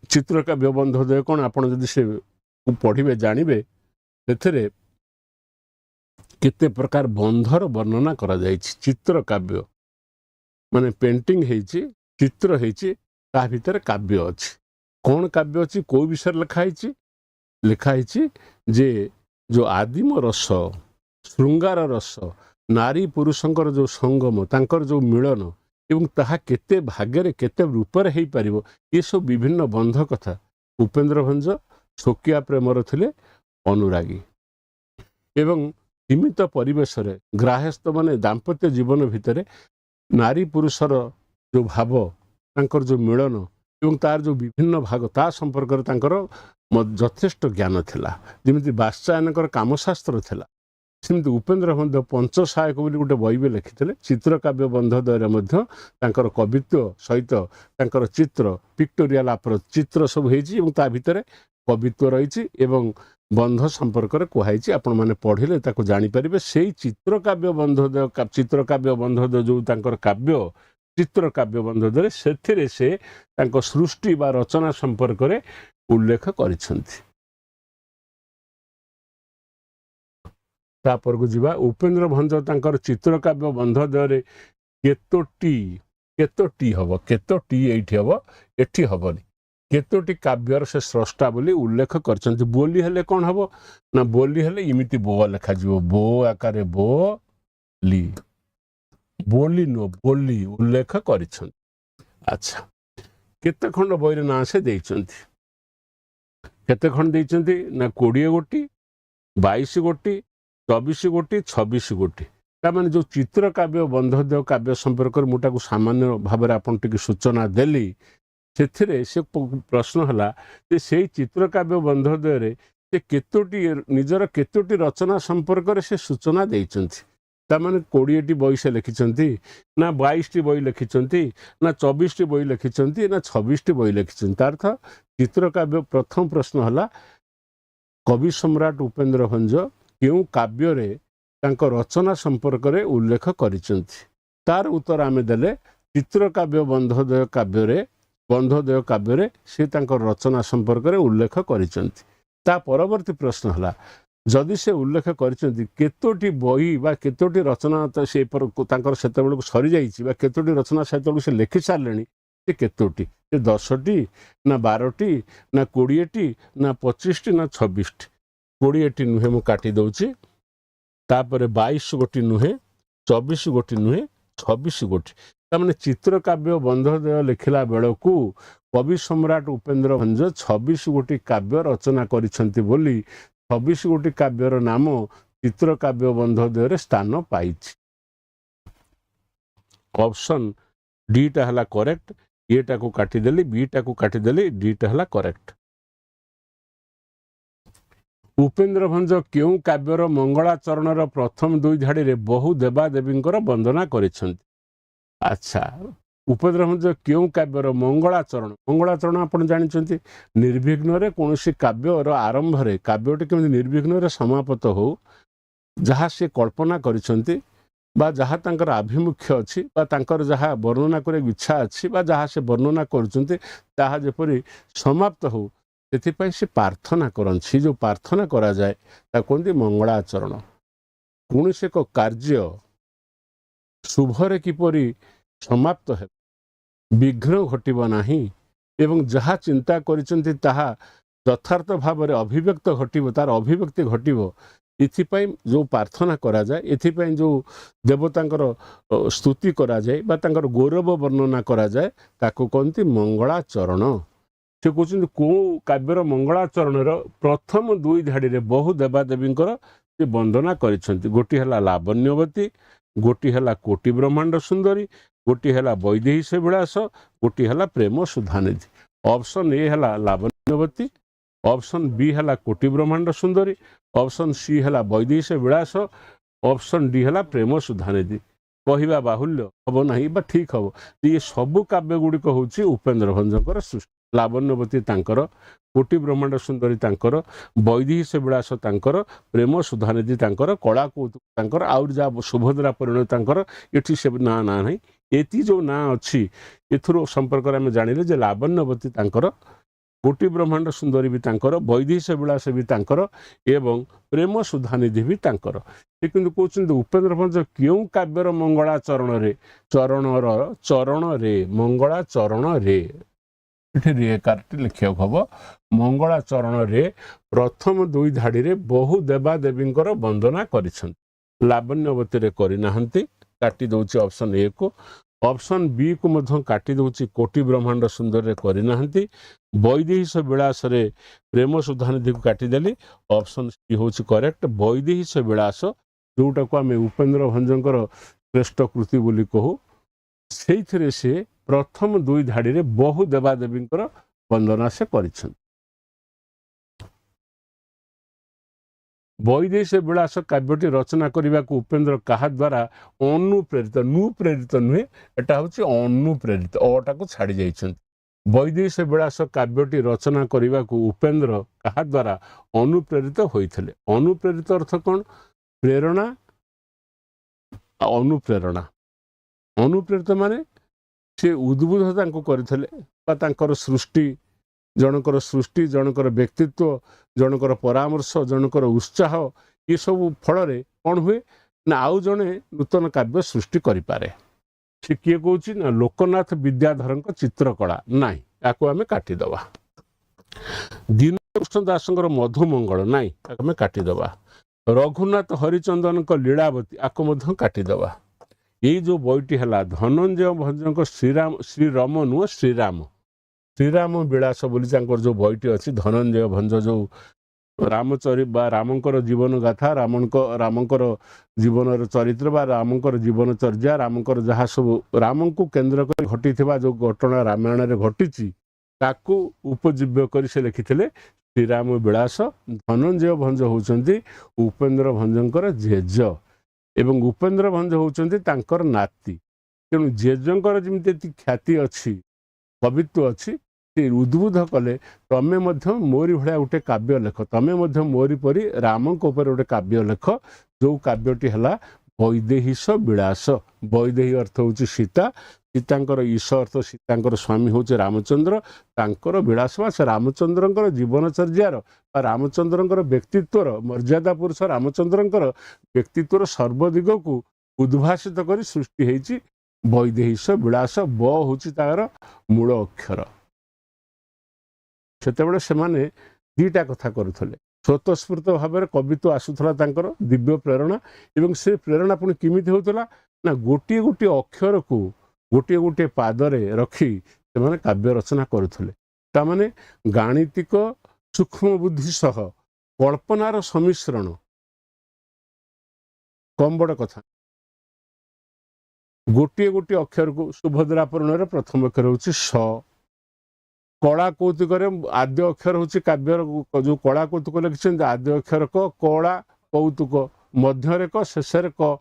चित्रकाव्य बंधोदय कौन आपड़ जदि से पढ़े जानवे से केते प्रकार बंधर वर्णना करा जाय चित्र काव्य माने पेंटिंग हेची चित्र हेची ता भीतर काव्य अछि कौन काव्य अछि को विषय लिखाई जे जो आदिम रस श्रृंगार रस नारी पुरुषंकर जो संगम तांकर जो मिलन एवं ताहा केते भाग्य केते रूपर हेई परिबो ये सब विभिन्न बंध कथा उपेन्द्र भंज शोकिया प्रेमर थिले अनुरागी एवं सीमित परिवेश ग्राहस्थ माने दाम्पत्य जीवन भितर नारी पुरुषर जो भाव तांकर जो मिलन एवं तार जो विभिन्न भाग ता संपर्क यथेष्ट ज्ञान थिला जेमिति वात्स्यायनकर कामशास्त्र थिला सेमती उपेन्द्र भंज पंच सहायक बोली गोटे बही भी लिखिते चित्रकाव्य बंधोदय तांकर कवित्व सहित तांकर चित्र पिक्टोरियल अप्रोच चित्र सब होइछि एवं ता भितर कवित्व रही एवं बंध संपर्क में कहुई आपण मैंने पढ़ले जापर से चित्रकाव्य बंधोदय जो तांकर काव्य चित्रकाव्य बंधोदय से सृष्टि बा रचना संपर्क में उल्लेख करिसेंति। तापर को जीवा उपेन्द्र भंज तांकर चित्रकाव्य बंधोदय केतोटी हम केतोटी एठी हम एठी हबनी केतोटी काव्यर से स्रष्टा बोली उल्लेख कर बोली हेले कौन हम ना बोली हेले इमिति बो लेखा जीवो बो आकार बो ली बोली नो बोली उल्लेख कर। अच्छा केते खंड बही ना से देइचंती केते खंड देइचंती ना 20 गोटी 22 गोटी 24 गोटी 26 गोटी तामाने जो चित्रकाव्य बंधोदय काव्य संपर्क में मुझे सामान्य भाव में आपन टिके सूचना देली से प्रश्न है से चित्रकाव्य बंधोदय से केतोटी निजर केतोटी रचना संपर्क में से सूचना देइचंती तामाने 20 बही से लिखिंट ना 22 बही लिखिंट ना 24 बही लिखिंट ना 26 बही लिखिंट तार्थ चित्रकाव्य प्रथम प्रश्न है कवि सम्राट उपेन्द्र भंज क्यों काव्य रे तांको रचना संपर्क में उल्लेख करिसेंति तार उत्तर आमे देले चित्रकाव्य बंधोदय काव्य रे से तांको रचना संपर्क में उल्लेख करिसेंति। ता परवर्ती प्रश्न है जदि से उल्लेख करिसेंति केतोटी बही बा केतोटी रचना तो से तांकर सेतेबेले सरी जाइछि बा केतोटी रचना सेतेबेले से लिखि सारलेनी से केतोटी से 10टी ना 12टी ना 20टी ना 25टी ना 26टी 20टी नुहे मु काटी दउछि तापर 22 गोटी नुहे 24 गोटी नुहे 26 गोटी तामाने चित्रकाव्य बंधोदय लिखिला बेलकू कवि सम्राट उपेन्द्र भंज 26 गोटी काव्य रचना करिसेंति बोली 26 गोटी काव्यर नाम चित्रकाव्य बंधोदय स्थान पाई। ऑप्शन डीटा हला करेक्ट एटा को काटिदेली बीटा को काटिदेली डीटा हला करेक्ट। उपेन्द्र भंज क्यों काव्यर मंगलाचरण प्रथम दुई धाड़ी रे बहु देवादेवींकर वंदना करिसेंति। अच्छा उपेन्द्र भंज क्यों काव्यर मंगलाचरण आप जानी निर्विघ्न रे कौन काव्यर आरंभ रे काव्यटी केमि निर्विघ्न रे समाप्त हो जहाँ से कल्पना करिसेंति बा जहाँ तांकर आभिमुख्य अच्छी बा तांकर जहाँ वर्णना करे इच्छा अच्छी बा जहाँ से वर्णना करुचंती ताहा जेपरि समाप्त हो से से प्रार्थना करन जो प्रार्थना करा जाए ता कहते मंगलाचरण। कौन से एक कार्य शुभरे किपरि समाप्त है विघ्न घटिब नाही एवं जहाँ चिंता करिसंती ताहा यथार्थ भाव में अभिव्यक्त घटिब तार अभिव्यक्ति घटिब इथिपाई जो प्रार्थना करा जाए इथिपाई जो देवतांकर स्तुति करा जाए बा तांकर गौरव वर्णना करा जाए ताको कहते मंगलाचरण। से कहते कौ काव्यर मंगलाचरण प्रथम दुई धाड़ी रे बहु देवादेवींकर से वंदना करिसंती। गोटी हला लावण्यवती गोटी हला कोटि ब्रह्मांड सुंदरी गोटी हला वैदेही विलास गोटी हला प्रेम सुधानिधि। ऑप्शन ए हला लावण्यवती ऑप्शन बी हला कोटि ब्रह्मांड सुंदरी ऑप्शन सी हला वैदेही विलास ऑप्शन डी हला प्रेम सुधानिधि। कहवा बाहुल्य हम ना बा ठीक हम ये सबु काव्य गुड़िक हूँ उपेन्द्र भंजकर सृष्टि। लावण्यवती तांकर कोटि ब्रह्मांड सुंदरी तांकर वैदेही विलास तांकर प्रेम सुधानिधि तांकर कला कौतुक तांकर आउर जा सुभद्रा परिणय तांकर एठी से ना ना नहीं एति जो ना अच्छी एथुरो संपर्क में जानिले जे लावण्यवती तांकर कोटि ब्रह्मांड सुंदरी भी तांकर वैदेही विलास भी तांकर एवं प्रेम सुधानिधि भी तांकर। से किंतु कहते उपेन्द्र भंज क्यों काव्यर मंगलाचरण रे चरण रे मंगलाचरण रे रे कार्टी लिखा हम मंगलाचरण रे प्रथम दुई धाड़ी रे बहु देवादेवींकर वंदना करिसंती। लावण्यवती रे करिनाहंती काटी दउची ऑप्शन ए को ऑप्शन बी को मध्य काटी दउची कोटि ब्रह्मांड सुंदर रे करिनाहंती वैदेही विलास रे प्रेम सुधानिधि को काटिदेली ऑप्शन सी होची करेक्ट। वैदेही विलास जोटा को आम उपेन्द्र भंजकर श्रेष्ठ कृति बोली कहू से से प्रथम दुई धाड़ी रे बहु देवादेवींकर वंदना से करिसंती। वैदेही विलास काव्यटी रचना करने को उपेन्द्र कहा द्वारा अनुप्रेरित नुप्रेरित नुहे एटा हूँ अनुप्रेरित अटा को छाड़ी जाइछंती। वैदेही विलास काव्यटी रचना करने को उपेन्द्र कहा द्वारा अनुप्रेरित होइथिले। अनुप्रेरित अर्थ कौन प्रेरणा अनुप्रेरणा अनुप्रेरित माने से उद्बुद्ध तांको करथिले बा तांकर सृष्टि जनकर व्यक्तित्व जनकर परामर्श जनकर उत्साह ये सब फल कौन हुए ना आउ जड़े नूतन काव्य सृष्टि करें। से किए कौच ना लोकनाथ विद्याधर चित्रकला नाई याको आम काटिदबा। दीनकृष्ण दासंकर मधुमंगल नाई आम काटिदबा। रघुनाथ हरिचंदन लीलावती आको काटिदबा। ये जो बईटी है धनंजय भंजक श्रीराम नुह श्रीराम विलास बोली जो बईटी अच्छी धनंजय भंज जो रामंकर जीवन गाथा रामंकर जीवन चरित्र बा रामंकर जीवन चर्या रामंकर जहाँ सब राम को केन्द्र कर घटी जो घटना रामायण रे घटी ताकू उपजीव्य कर से लिखिथिले श्रीराम विलास। धनंजय भंज होउचंती उपेन्द्र भंजकर जेज एवं उपेन्द्र भंज होउचंती तांकर नाती। तेणु जेजंकर जमी ख्याति अच्छी कवित्व अच्छी उद्बुद्ध कले तमें मोरी भाया गोटे काव्य लेख तमें मोरी परी राम गोटे काव्य लेख जो काव्यटी है वैदेही विलास। वैदेही अर्थ हूँ सीता सीतांकर ईश अर्थ सीतांकर स्वामी हूँ रामचंद्र तांकर विलास बा रामचंद्रंकर जीवनचर्यार रामचंद्रंकर व्यक्तित्वर मर्यादा पुरुष रामचंद्रंकर व्यक्तित्वर सर्वदिग को उद्भासित कर सृष्टि होती वैदेही विलास। ब हूँ तार मूल अक्षर। सेतेबेले सेमाने दीटा कथा करुथले स्वतस्फूर्त भाव में कवित्व आसूला दिव्य प्रेरणा एवं से प्रेरणा पुणी किमिति होतला ना गोटे गोटे अक्षर को गोटे गोटे पादरे रखी से काव्य रचना करुथले। तामाने गाणितिक सूक्ष्म बुद्धि सह कल्पनार सम्मिश्रण कम बड़ कथा गोटे गोटे अक्षर को सुभद्रा परिणय प्रथम अक्षर हूँ स कला कौतुक आद्य अक्षर हूँ काव्यर जो कला कौतुक लिखिं आद्य अक्षर क कला कौतुक मध्य क शेष क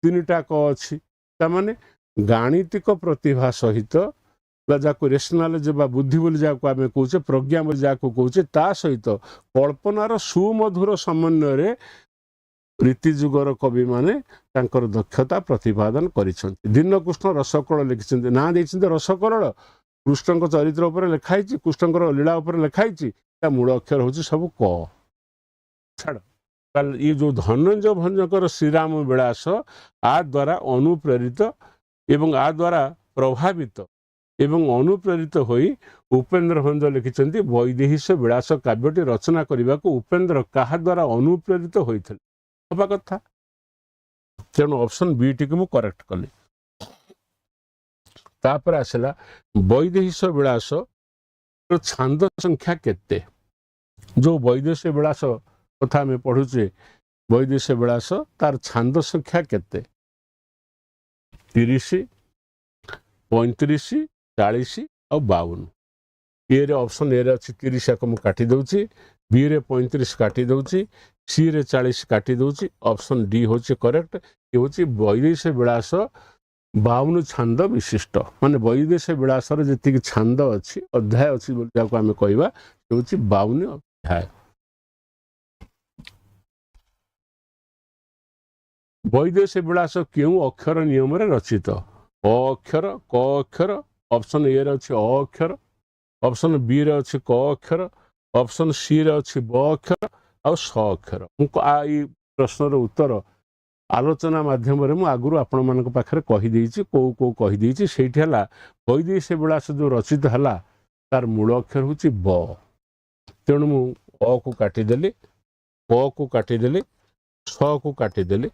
तीनटा क अच्छी ताने गाणितिक प्रतिभा सहित जहाँ रेसनाल बुद्धि बोली जहाँ आम कहे प्रज्ञा बोली जहाँ कहे ता सहित कल्पनार सुमधुर समन्वय रीतिजुगर कवि माने तांकर दक्षता प्रतिपादन करिसेंति। दीनकृष्ण रसकल लिखिसेंति ना देइसेंति रसकल कृष्ण चरित्र उपर लिखाई कृष्ण लीला उपर लिखाई मूल अक्षर हूँ सब क छाड़ ये जो धनंजय भंजकर श्रीराम विलास आ द्वारा अनुप्रेरित एवं आ द्वारा प्रभावित एवं अनुप्रेरित होई उपेन्द्र भंज लिखिसेंति वैदेहीश विलास काव्यटी रचना करने को उपेन्द्र क्या द्वारा अनुप्रेरित होते हवा कथा तेणु ऑप्शन बी टी को करेक्ट कली। तापर आसला वैदेहीश विलास छांद संख्या केते जो वैदेहीश विलास कथा आम पढ़ुचे वैदेहीश विलास तार छांद संख्या केते 30 35 40 और 52 ए रे ऑप्शन ए रे अच्छी 30 को मुझे काटी दूची बी रे 35 काटी दूची सी रे 40 काटी दूची ऑप्शन डी होची करेक्ट। ये होची वैदेहीश विलास 52 छांद विशिष्ट माने वैदेहीश विलास जी छांद अच्छी अध्याय अच्छी जहाँ आम कहवा ये होची 52 अध्याय। वैदेहीश विलास क्यों अक्षर नियम रे रचित अ अक्षर क अक्षर ऑप्शन ए रे अच्छी अ अक्षर ऑप्शन बी रे अच्छी क अक्षर ऑप्शन सी रे अच्छी ब अक्षर और स अक्षर मुझे प्रश्नर उत्तर आलोचना माध्यम आगुरी आपण मान पाखे कहीदे कौ कौ कहीदे से वैदेहीश विलास जो रचित है तार मूल अक्षर हूँ ब तेणु मु अ को काटिदेली क को काटिदेली स को काटिदेली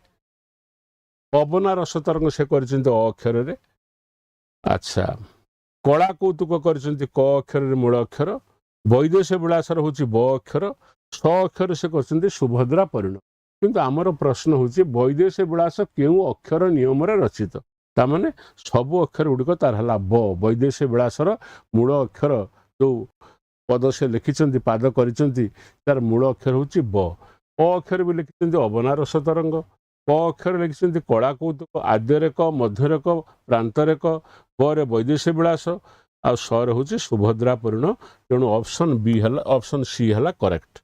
पवना रस तरंग से अक्षर रे अच्छा कला कौतुक कर क अक्षर मूल अक्षर वैदेहीश विलास हूँ ब अक्षर स अक्षर से कर सुभद्रा परिणय किंतु आमर प्रश्न हूँ वैदेहीश विलास क्यों अक्षर नियम रचित ताने सब अक्षर गुड़िक तार है ब वैदेहीश विलासर मूल अक्षर जो पद से लिखिं पाद कर मूल अक्षर हूँ ब अ अक्षर भी लिखिं अवना रस तरंग क अक्षर लिखिं कला कौतुक आद्य क मध्य क प्रांत क ब वैदेहीश विलास आ सर हूँ सुभद्रा परिणय तेणु ऑप्शन बी है ऑप्शन सी है करेक्ट।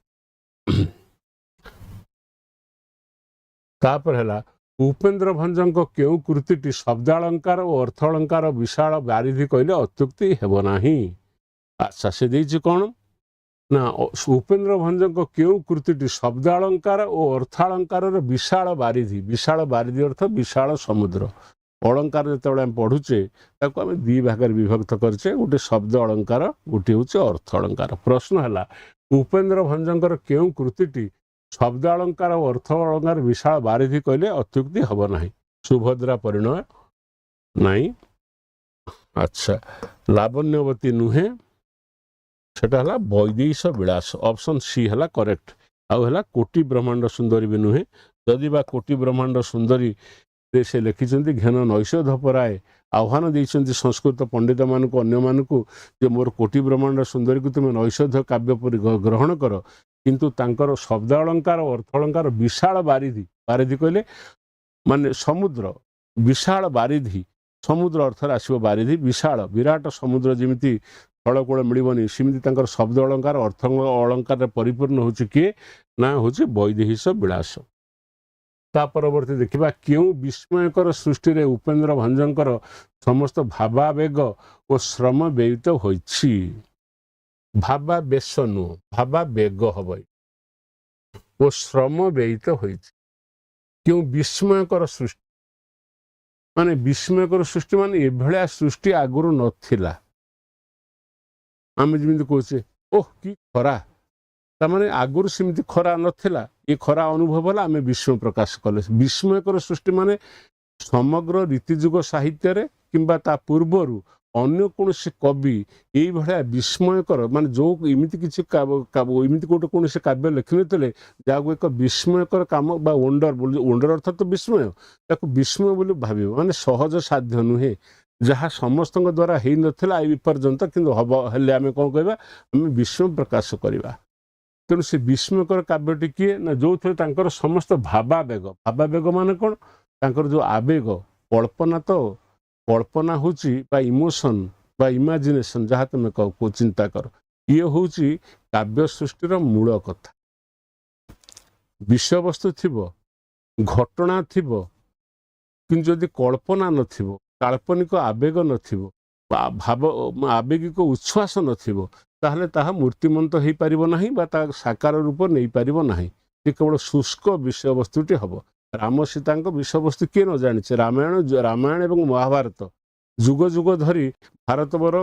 तापर है उपेन्द्र भंजक केउ कृति शब्दालंकार और अर्थालंकार विशाल बारिधि कहले अत्युक्ति हेब नाही। अच्छा से देछि कौन ना उपेन्द्र भंजक केउ कृति शब्दालंकार और अर्थालंकार विशाल बारिधि अर्थ विशाल समुद्र अलंकार जो आम पढ़ुचे आम दी भाग विभक्त करचे गोटे शब्द अलंकार गोटे हूँ अर्थ अलंकार। प्रश्न है उपेन्द्र भंजकर केउ कृति शब्द अलंकार और अर्थ अलंकार विशाल बारिधि कहले अत्युक्ति हम ना सुभद्रा परिणय नाई। अच्छा लावण्यवती नुहे सेटा है वैदेहीश विलास ऑप्शन सी है करेक्ट। आउ है कोटि ब्रह्मांड सुंदरी भी नुहे जदि बा कोटि ब्रह्मांड सुंदरी से लिखिं घेन नैषध पराए आह्वान देते संस्कृत पंडित मानक अन्य मानक जे मोर कोटि ब्रह्मांड सुंदरी को तुम नैषध काव्य पर ग्रहण कर किंतु तांकर शब्द अलंकार और अर्थ अलंकार विशाल बारिधि कहले माने समुद्र विशाल बारिधि समुद्र अर्थ आसो बारिधि विशाल विराट समुद्र जमी फलकूल मिलनी सेमती शब्द अलंकार अर्थ अलंकार परिपूर्ण हो किए ना हूँ वैदेहीश विलास। ता परवर्ती देखा क्यों विस्मयकर सृष्टि रे उपेन्द्र भंजकर समस्त भावावेग और श्रम व्ययित होइछि। भावावेश नुह भावावेग हम वो श्रम व्ययित होइछि। क्यों विस्मयकर सृष्टि माने विस्मयकर सृष्टि माने एभलिया सृष्टि आगुरु नथिला आम जमी कहे ओह कि खरा तामाने आगुरु सेमती खरा नथिला ये खरा अनुभव है आम विस्मय प्रकाश कले। विस्मयकर सृष्टि माने समग्र रीतिजुग साहित्य रे किंबा ता पूर्वरु ଅନ୍ୟ କୌଣସି କବି ଏଇଭଳିଆ ବିସ୍ମୟକର ମାନେ ଯେଉଁ ଏମିତି କିଛି ଏମିତି ଗୋଟେ କୌଣସି କାବ୍ୟ ଲେଖିନଥିଲେ ଯାହାକୁ ଏକ ବିସ୍ମୟକର କାମ ବା ୱଣ୍ଡର ବୋଲି, ୱଣ୍ଡର ଅର୍ଥ ତ ବିସ୍ମୟ, ତାକୁ ବିସ୍ମୟ ବୋଲି ଭାବିବ ମାନେ ସହଜ ସାଧ୍ୟ ନୁହେଁ, ଯାହା ସମସ୍ତଙ୍କ ଦ୍ୱାରା ହେଇନଥିଲା ଏ ପର୍ଯ୍ୟନ୍ତ, କିନ୍ତୁ ହବ ହେଲେ ଆମେ କ'ଣ କହିବା, ଆମେ ବିସ୍ମୟ ପ୍ରକାଶ କରିବା। ତେଣୁ ସେ ବିସ୍ମୟକର କାବ୍ୟଟି କିଏ ନା ଯେଉଁଥିରେ ତାଙ୍କର ସମସ୍ତ ଭାବାବେଗ ମାନେ କ'ଣ, ତାଙ୍କର ଯେଉଁ ଆବେଗ, କଳ୍ପନା ହେଉଛି ବା ଇମୋସନ୍ ବା ଇମାଜିନେସନ୍ ଯାହା ତୁମେ ଚିନ୍ତା କର, ଇଏ ହେଉଛି କାବ୍ୟ ସୃଷ୍ଟିର ମୂଳ କଥା। ବିଷୟବସ୍ତୁ ଥିବ, ଘଟଣା ଥିବ, କିନ୍ତୁ ଯଦି କଳ୍ପନା ନଥିବ, କାଳ୍ପନିକ ଆବେଗ ନଥିବ, ଆବେଗିକ ଉଚ୍ଛ୍ୱାସ ନଥିବ, ତାହେଲେ ତାହା ମୂର୍ତ୍ତିମନ୍ତ ହେଇପାରିବ ନାହିଁ ବା ତା ସାକାର ରୂପ ନେଇପାରିବ ନାହିଁ। ସେ କେବଳ ଶୁଷ୍କ ବିଷୟବସ୍ତୁଟି ହେବ। ରାମ ସୀତାଙ୍କ ବିଷୟବସ୍ତୁ କିଏ ନ ଜାଣିছে? ରାମାୟଣ ଏବଂ ମହାଭାରତ ଯୁଗ ଯୁଗ ଧରି ଭାରତବର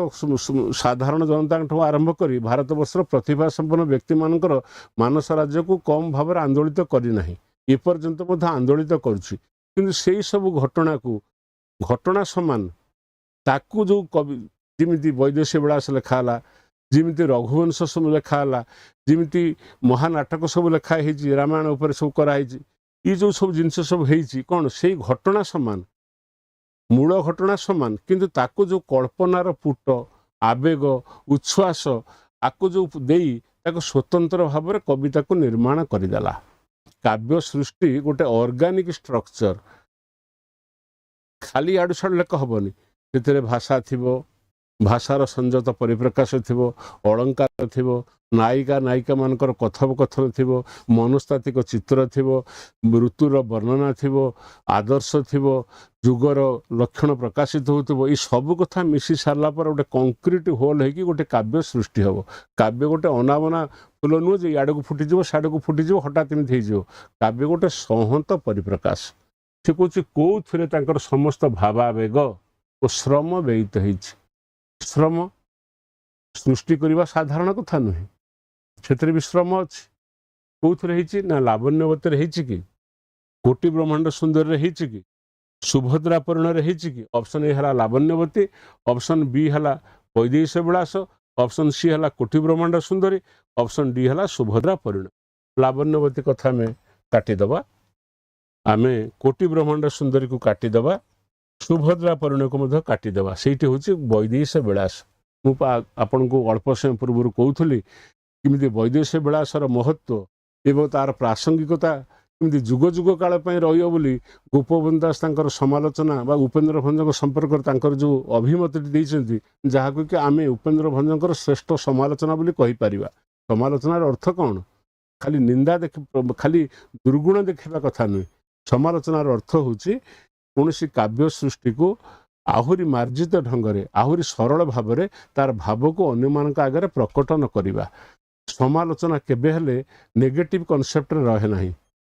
ସାଧାରଣ ଜନତାଙ୍କଠୁ ଆରମ୍ଭ କରି ଭାରତବର୍ଷର ପ୍ରତିଭା ସମ୍ପନ୍ନ ବ୍ୟକ୍ତିମାନଙ୍କର ମାନସ ରାଜ୍ୟକୁ କମ୍ ଭାବରେ ଆନ୍ଦୋଳିତ କରିନାହିଁ, ଏପର୍ଯ୍ୟନ୍ତ ମଧ୍ୟ ଆନ୍ଦୋଳିତ କରୁଛି। କିନ୍ତୁ ସେଇ ସବୁ ଘଟଣାକୁ ଘଟଣା ସମାନ ତାକୁ ଯେଉଁ କବି, ଯେମିତି ବୈଦେଶୀ ବିଳାସ ଲେଖା ହେଲା, ଯେମିତି ରଘୁବଂଶ ସବୁ ଲେଖା ହେଲା, ଯେମିତି ମହାନାଟକ ସବୁ ଲେଖା ହେଇଛି, ରାମାୟଣ ଉପରେ ସବୁ କରାହେଇଛି, ଏ ଯେଉଁ ସବୁ ଜିନିଷ ସବୁ ହେଇଛି କ'ଣ ସେଇ ଘଟଣା ସମାନ, ମୂଳ ଘଟଣା ସମାନ, କିନ୍ତୁ ତାକୁ ଯେଉଁ କଳ୍ପନାର ପୁଟ, ଆବେଗ, ଉଚ୍ଛ୍ୱାସ ଆକୁ ଯେଉଁ ଦେଇ ତାକୁ ସ୍ୱତନ୍ତ୍ର ଭାବରେ କବିତାକୁ ନିର୍ମାଣ କରିଦେଲା। କାବ୍ୟ ସୃଷ୍ଟି ଗୋଟେ ଅର୍ଗାନିକ ଷ୍ଟ୍ରକ୍ଚର, ଖାଲି ଆଡ଼ୁ ସାଡ଼ୁ ଲେଖା ହେବନି, ସେଥିରେ ଭାଷା ଥିବ, ଭାଷାର ସଂଯତ ପରିପ୍ରକାଶ ଥିବ, ଅଳଙ୍କାର ଥିବ, ନାୟିକା ମାନଙ୍କର କଥୋପକଥନ ଥିବ, ମନସ୍ତାତ୍ତ୍ୱିକ ଚିତ୍ର ଥିବ, ଋତୁର ବର୍ଣ୍ଣନା ଥିବ, ଆଦର୍ଶ ଥିବ, ଯୁଗର ଲକ୍ଷଣ ପ୍ରକାଶିତ ହେଉଥିବ। ଏ ସବୁ କଥା ମିଶି ସାରିଲା ପରେ ଗୋଟେ କଂକ୍ରିଟ ହୋଲ୍ ହେଇକି ଗୋଟେ କାବ୍ୟ ସୃଷ୍ଟି ହେବ। କାବ୍ୟ ଗୋଟେ ଅନାବନା ଫୁଲ ନୁହେଁ ଯେ ଇଆଡ଼କୁ ଫୁଟିଯିବ ସିଆଡ଼କୁ ଫୁଟିଯିବ ହଠାତ୍ ଏମିତି ହେଇଯିବ। କାବ୍ୟ ଗୋଟେ ସଂହତ ପରିପ୍ରକାଶ। ସେ କହୁଛି କୋଉଥିରେ ତାଙ୍କର ସମସ୍ତ ଭାବାବେଗ ଓ ଶ୍ରମ ବ୍ୟୟିତ ହେଇଛି। ଶ୍ରମ ସୃଷ୍ଟି କରିବା ସାଧାରଣ କଥା ନୁହେଁ, ସେଥିରେ ବି ଶ୍ରମ ଅଛି। କୋଉଥିରେ ହେଇଛି ନା ଲାବଣ୍ୟବତୀରେ ହେଇଛି କି, କୋଟି ବ୍ରହ୍ମାଣ୍ଡ ସୁନ୍ଦରରେ ହେଇଛି କି, ସୁଭଦ୍ରା ପରିଣୟରେ ହେଇଛି କି? ଅପସନ୍ ଏ ହେଲା ଲାବଣ୍ୟବତୀ, ଅପସନ୍ ବି ହେଲା ବୈଦେହୀଶ ବିଳାସ, ଅପସନ୍ ସି ହେଲା କୋଟି ବ୍ରହ୍ମାଣ୍ଡ ସୁନ୍ଦରୀ, ଅପସନ୍ ଡି ହେଲା ସୁଭଦ୍ରା ପରିଣ। ଲାବଣ୍ୟବତୀ କଥା ଆମେ କାଟିଦେବା, ଆମେ କୋଟି ବ୍ରହ୍ମାଣ୍ଡ ସୁନ୍ଦରୀକୁ କାଟିଦେବା, ସୁଭଦ୍ରା ପରିଣୟକୁ ମଧ୍ୟ କାଟିଦେବା। ସେଇଠି ହେଉଛି ବୈଦେହୀଶ ବିଳାସ। ମୁଁ ଆପଣଙ୍କୁ ଅଳ୍ପ ସମୟ ପୂର୍ବରୁ କହୁଥିଲି କେମିତି ବୈଦେହୀଶ ବିଳାସର ମହତ୍ଵ ଏବଂ ତାର ପ୍ରାସଙ୍ଗିକତା କେମିତି ଯୁଗ ଯୁଗ କାଳ ପାଇଁ ରହିବ ବୋଲି ଗୋପବନ୍ଧୁ ଦାସ ତାଙ୍କର ସମାଲୋଚନା ବା ଉପେନ୍ଦ୍ର ଭଞ୍ଜଙ୍କ ସମ୍ପର୍କରେ ତାଙ୍କର ଯେଉଁ ଅଭିମତଟି ଦେଇଛନ୍ତି, ଯାହାକୁ କି ଆମେ ଉପେନ୍ଦ୍ର ଭଞ୍ଜଙ୍କର ଶ୍ରେଷ୍ଠ ସମାଲୋଚନା ବୋଲି କହିପାରିବା। ସମାଲୋଚନାର ଅର୍ଥ କ'ଣ? ଖାଲି ନିନ୍ଦା ଖାଲି ଦୁର୍ଗୁଣ ଦେଖାଇବା କଥା ନୁହେଁ। ସମାଲୋଚନାର ଅର୍ଥ ହେଉଛି କୌଣସି କାବ୍ୟ ସୃଷ୍ଟିକୁ ଆହୁରି ମାର୍ଜିତ ଢଙ୍ଗରେ, ଆହୁରି ସରଳ ଭାବରେ ତାର ଭାବକୁ ଅନ୍ୟମାନଙ୍କ ଆଗରେ ପ୍ରକଟନ କରିବା। ସମାଲୋଚନା କେବେ ହେଲେ ନେଗେଟିଭ କନସେପ୍ଟରେ ରହେ ନାହିଁ।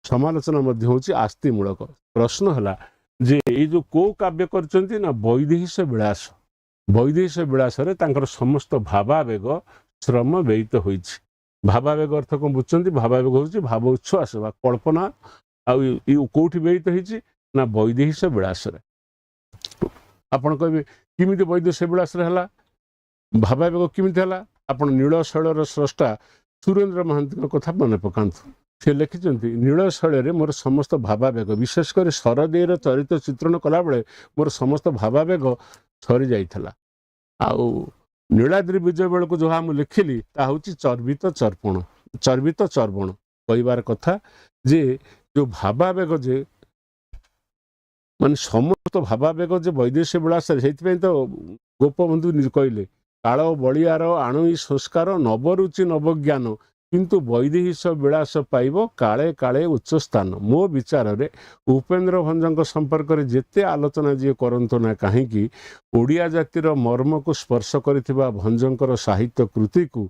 ସମାଲୋଚନା ମଧ୍ୟ ହେଉଛି ଆସ୍ତିମୂଳକ। ପ୍ରଶ୍ନ ହେଲା ଯେ ଏଇ ଯେଉଁ କୋଉ କାବ୍ୟ କରିଛନ୍ତି ନା ବୈଦେହୀଶ ବିଳାସ। ବୈଦେହୀଶ ବିଳାସରେ ତାଙ୍କର ସମସ୍ତ ଭାବାବେଗ ଶ୍ରମ ବ୍ୟୟିତ ହୋଇଛି। ଭାବାବେଗ ଅର୍ଥ କ'ଣ ବୁଝୁଛନ୍ତି? ଭାବାବେଗ ହେଉଛି ଭାବ ଉଚ୍ଛ୍ୱାସ ବା କଳ୍ପନା। ଆଉ କୋଉଠି ବ୍ୟୟିତ ହେଇଛି ନା ବୈଦେହୀଶ ବିଳାସରେ। ଆପଣ କହିବେ କେମିତି ବୈଦେହୀଶ ବିଳାସରେ ହେଲା, ଭାବାବେଗ କେମିତି ହେଲା? ଆପଣ ନୀଳ ଶୈଳର ସ୍ରଷ୍ଟା ସୁରେନ୍ଦ୍ର ମହାନ୍ତିଙ୍କ କଥା ମନେ ପକାନ୍ତୁ। ସେ ଲେଖିଛନ୍ତି ନୀଳ ଶୈଳରେ ମୋର ସମସ୍ତ ଭାବାବେଗ, ବିଶେଷ କରି ଶରଦେଇର ଚରିତ୍ର ଚିତ୍ରଣ କଲାବେଳେ ମୋର ସମସ୍ତ ଭାବାବେଗ ସରିଯାଇଥିଲା। ଆଉ ନୀଳାଦ୍ରି ବିଜୟ ବେଳକୁ ଯାହା ମୁଁ ଲେଖିଲି ତାହା ହେଉଛି ଚର୍ବିତ ଚର୍ବଣ। କହିବାର କଥା ଯେ ଯେଉଁ ଭାବାବେଗ ଯେ ମାନେ ସମସ୍ତ ଭାବାବେଗ ଯେ ବୈଦେହୀଶ ବିଳାସରେ, ସେଇଥିପାଇଁ ତ ଗୋପବନ୍ଧୁ କହିଲେ କାଳ ବଳିଆର ଆଣୁଇ ସଂସ୍କାର ନବରୁଚି ନବଜ୍ଞାନ, କିନ୍ତୁ ବୈଦେହୀଶ ବିଳାସ ପାଇବ କାଳେ କାଳେ ଉଚ୍ଚ ସ୍ଥାନ। ମୋ ବିଚାରରେ ଉପେନ୍ଦ୍ର ଭଞ୍ଜଙ୍କ ସମ୍ପର୍କରେ ଯେତେ ଆଲୋଚନା ଯିଏ କରନ୍ତୁ ନା କାହିଁକି, ଓଡ଼ିଆ ଜାତିର ମର୍ମକୁ ସ୍ପର୍ଶ କରିଥିବା ଭଞ୍ଜଙ୍କର ସାହିତ୍ୟ କୃତିକୁ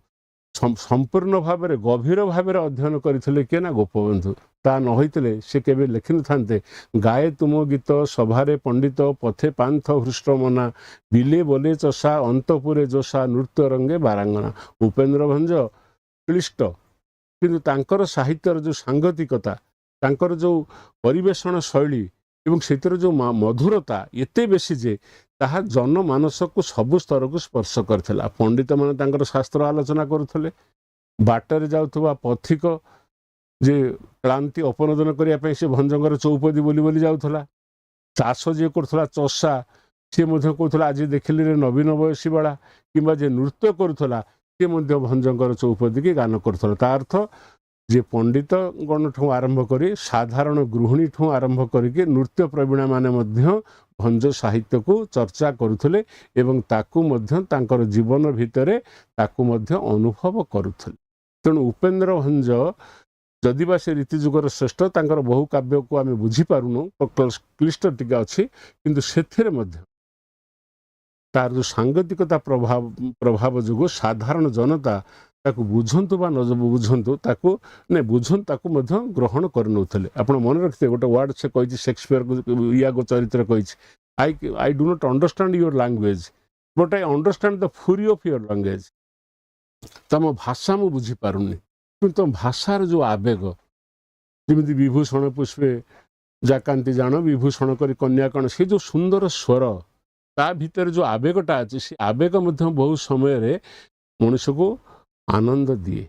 ସମ୍ପୂର୍ଣ୍ଣ ଭାବରେ ଗଭୀର ଭାବରେ ଅଧ୍ୟୟନ କରିଥିଲେ କିଏ ନା ଗୋପବନ୍ଧୁ। ତା ନ ହୋଇଥିଲେ ସେ କେବେ ଲେଖିନଥାନ୍ତେ ଗାଏ ତୁମ ଗୀତ ସଭାରେ ପଣ୍ଡିତ ପଥେ ପାନ୍ଥ ହୃଷ୍ଟମନା, ବିଲେ ବୋଲେ ଚଷା ଅନ୍ତପୁରେ ଯୋଷା ନୃତ୍ୟ ରଙ୍ଗେ ବାରାଙ୍ଗନା। ଉପେନ୍ଦ୍ର ଭଞ୍ଜ କ୍ଳିଷ୍ଟ, କିନ୍ତୁ ତାଙ୍କର ସାହିତ୍ୟର ଯେଉଁ ସାଙ୍ଗତିକତା, ତାଙ୍କର ଯେଉଁ ପରିବେଷଣ ଶୈଳୀ ଏବଂ ସେଥିରେ ଯେଉଁ ମଧୁରତା ଏତେ ବେଶୀ ଯେ ତାହା ଜନମାନସକୁ ସବୁ ସ୍ତରକୁ ସ୍ପର୍ଶ କରିଥିଲା। ପଣ୍ଡିତମାନେ ତାଙ୍କର ଶାସ୍ତ୍ର ଆଲୋଚନା କରୁଥିଲେ, ବାଟରେ ଯାଉଥିବା ପଥିକ ଯେ କ୍ଳାନ୍ତି ଅପନୋଦନ କରିବା ପାଇଁ ସେ ଭଞ୍ଜଙ୍କର ଚୌପଦୀ ବୋଲି ବୋଲି ଯାଉଥିଲା। ଚାଷ ଯିଏ କରୁଥିଲା ଚଷା, ସିଏ ମଧ୍ୟ କହୁଥିଲା ଆଜି ଦେଖିଲି ରେ ନବୀନ ବୟସୀ ବାଳା, କିମ୍ବା ଯେ ନୃତ୍ୟ କରୁଥିଲା ସିଏ ମଧ୍ୟ ଭଞ୍ଜଙ୍କର ଚୌପଦୀକି ଗାନ କରୁଥିଲା। ତା ଅର୍ଥ ଯେ ପଣ୍ଡିତ ଗଣଠୁ ଆରମ୍ଭ କରି ସାଧାରଣ ଗୃହିଣୀଠୁ ଆରମ୍ଭ କରିକି ନୃତ୍ୟ ପ୍ରବୀଣାମାନେ ମଧ୍ୟ ଭଞ୍ଜ ସାହିତ୍ୟକୁ ଚର୍ଚ୍ଚା କରୁଥିଲେ ଏବଂ ତାକୁ ମଧ୍ୟ ତାଙ୍କର ଜୀବନ ଭିତରେ ତାକୁ ମଧ୍ୟ ଅନୁଭବ କରୁଥିଲେ। ତେଣୁ ଉପେନ୍ଦ୍ର ଭଞ୍ଜ ଯଦିବା ସେ ରୀତି ଯୁଗର ଶ୍ରେଷ୍ଠ, ତାଙ୍କର ବହୁ କାବ୍ୟକୁ ଆମେ ବୁଝିପାରୁନୁ, କ୍ଲିଷ୍ଟ ଟିକେ ଅଛି, କିନ୍ତୁ ସେଥିରେ ମଧ୍ୟ ତାର ଯେଉଁ ସାଙ୍ଗତିକତା ପ୍ରଭାବ ଯୋଗୁଁ ସାଧାରଣ ଜନତା ତାକୁ ବୁଝନ୍ତୁ ବା ନ ବୁଝନ୍ତୁ ତାକୁ ତାକୁ ମଧ୍ୟ ଗ୍ରହଣ କରିନେଉଥିଲେ। ଆପଣ ମନେ ରଖିଥିବେ ଗୋଟେ ୱାର୍ଡ ସେ କହିଛି, ସେକ୍ସପିୟରକୁ ଇୟାଗୋ ଚରିତ୍ର କହିଛି, I do not understand your language but I understand the fury of your language. ତମ ଭାଷା ମୁଁ ବୁଝିପାରୁନି, କିନ୍ତୁ ତମ ଭାଷାର ଯେଉଁ ଆବେଗ, ଯେମିତି ବିଭୂଷଣ ପୁଷ୍ପେ ଜାକାନ୍ତି ଜାଣ ବିଭୂଷଣ କରି କନ୍ୟା କଣ, ସେ ଯେଉଁ ସୁନ୍ଦର ସ୍ୱର, ତା ଭିତରେ ଯେଉଁ ଆବେଗଟା ଅଛି, ସେ ଆବେଗ ମଧ୍ୟ ବହୁ ସମୟରେ ମଣିଷକୁ ଆନନ୍ଦ ଦିଏ।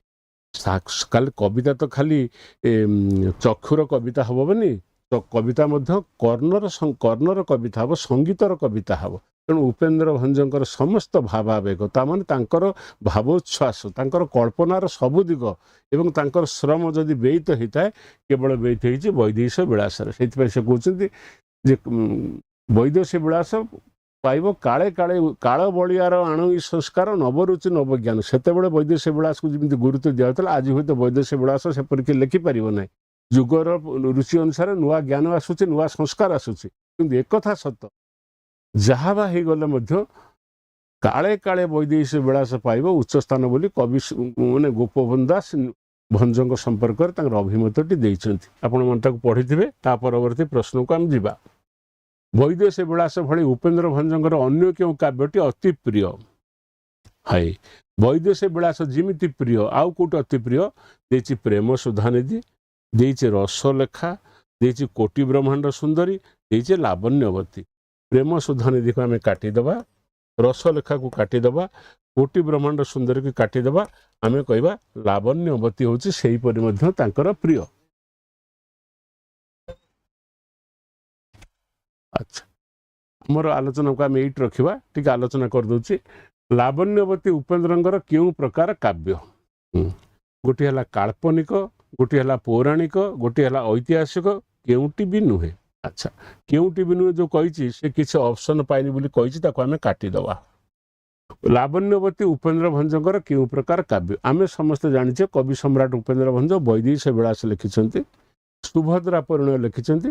କାଲି କବିତା ତ ଖାଲି ଚକ୍ଷୁର କବିତା ହବନି, କବିତା ମଧ୍ୟ କର୍ଣ୍ଣର କବିତା ହବ, ସଙ୍ଗୀତର କବିତା ହବ। ତେଣୁ ଉପେନ୍ଦ୍ର ଭଞ୍ଜଙ୍କର ସମସ୍ତ ଭାବାବେଗ, ତାମାନେ ତାଙ୍କର ଭାବୋଚ୍ଛ୍ୱାସ, ତାଙ୍କର କଳ୍ପନାର ସବୁ ଦିଗ ଏବଂ ତାଙ୍କର ଶ୍ରମ ଯଦି ବ୍ୟୟିତ ହେଇଥାଏ, କେବଳ ବ୍ୟୟିତ ହେଇଛି ବୈଦେହୀଶ ବିଳାସରେ। ସେଇଥିପାଇଁ ସେ କହୁଛନ୍ତି ଯେ ବୈଦେହୀଶ ବିଳାସ ପାଇବ କାଳେ କାଳେ କାଳ ବଳିଆର ଆଣୁ ଇ ସଂସ୍କାର ନବରୁଚି ନବଜ୍ଞାନ। ସେତେବେଳେ ବୈଦେହୀଶ ବିଳାସକୁ ଯେମିତି ଗୁରୁତ୍ୱ ଦିଆଯାଉଥିଲା, ଆଜି ହୁଏତ ବୈଦେହୀଶ ବିଳାସ ସେପରିକି ଲେଖିପାରିବ ନାହିଁ। ଯୁଗର ରୁଚି ଅନୁସାରେ ନୂଆ ଜ୍ଞାନ ଆସୁଛି, ନୂଆ ସଂସ୍କାର ଆସୁଛି, କିନ୍ତୁ ଏକଥା ସତ, ଯାହା ବା ହେଇଗଲେ ମଧ୍ୟ କାଳେ କାଳେ ବୈଦେହୀଶ ବିଳାସ ପାଇବ ଉଚ୍ଚ ସ୍ଥାନ ବୋଲି କବି ଗୋପବନ୍ଧୁ ଦାସ ଭଞ୍ଜଙ୍କ ସମ୍ପର୍କରେ ତାଙ୍କର ଅଭିମତଟି ଦେଇଛନ୍ତି। ଆପଣମାନେ ତାକୁ ପଢ଼ିଥିବେ। ତା ପରବର୍ତ୍ତୀ ପ୍ରଶ୍ନକୁ ଆମେ ଯିବା। ବୈଦେହୀଶ ବିଳାସ ଭଳି ଉପେନ୍ଦ୍ର ଭଞ୍ଜଙ୍କର ଅନ୍ୟ କେଉଁ କାବ୍ୟଟି ଅତି ପ୍ରିୟ? ହାଇ, ବୈଦେହୀଶ ବିଳାସ ଯେମିତି ପ୍ରିୟ, ଆଉ କୋଉଠି ଅତି ପ୍ରିୟ? ଦେଇଛି ପ୍ରେମ ସୁଧାନିଧି, ଦେଇଛି ରସଲେଖା, ଦେଇଛି କୋଟି ବ୍ରହ୍ମାଣ୍ଡ ସୁନ୍ଦରୀ, ଦେଇଛି ଲାବଣ୍ୟବତୀ। ପ୍ରେମ ସୁଧାନିଧିକୁ ଆମେ କାଟିଦେବା, ରସଲେଖାକୁ କାଟିଦେବା, କୋଟି ବ୍ରହ୍ମାଣ୍ଡ ସୁନ୍ଦରୀକୁ କାଟିଦେବା, ଆମେ କହିବା ଲାବଣ୍ୟବତୀ ହେଉଛି ସେହିପରି ମଧ୍ୟ ତାଙ୍କର ପ୍ରିୟ। ଆଚ୍ଛା, ଆମର ଆଲୋଚନାକୁ ଆମେ ଏଇଠି ରଖିବା, ଟିକେ ଆଲୋଚନା କରିଦେଉଛି। ଲାବଣ୍ୟବତୀ ଉପେନ୍ଦ୍ରଙ୍କର କେଉଁ ପ୍ରକାର କାବ୍ୟ? ଗୋଟିଏ ହେଲା କାଳ୍ପନିକ, ଗୋଟିଏ ହେଲା ପୌରାଣିକ, ଗୋଟିଏ ହେଲା ଐତିହାସିକ, କେଉଁଟି ବି ନୁହେଁ। ଆଚ୍ଛା, କେଉଁଟି ବି ନୁହେଁ ଯେଉଁ କହିଛି, ସେ କିଛି ଅପସନ୍ ପାଇନି ବୋଲି କହିଛି, ତାକୁ ଆମେ କାଟିଦେବା। ଲାବଣ୍ୟବତୀ ଉପେନ୍ଦ୍ର ଭଞ୍ଜଙ୍କର କେଉଁ ପ୍ରକାର କାବ୍ୟ? ଆମେ ସମସ୍ତେ ଜାଣିଛେ କବି ସମ୍ରାଟ ଉପେନ୍ଦ୍ର ଭଞ୍ଜ ବୈଦେହୀଶ ବିଳାସ ଲେଖିଛନ୍ତି, ସୁଭଦ୍ରା ପରିଣୟ ଲେଖିଛନ୍ତି।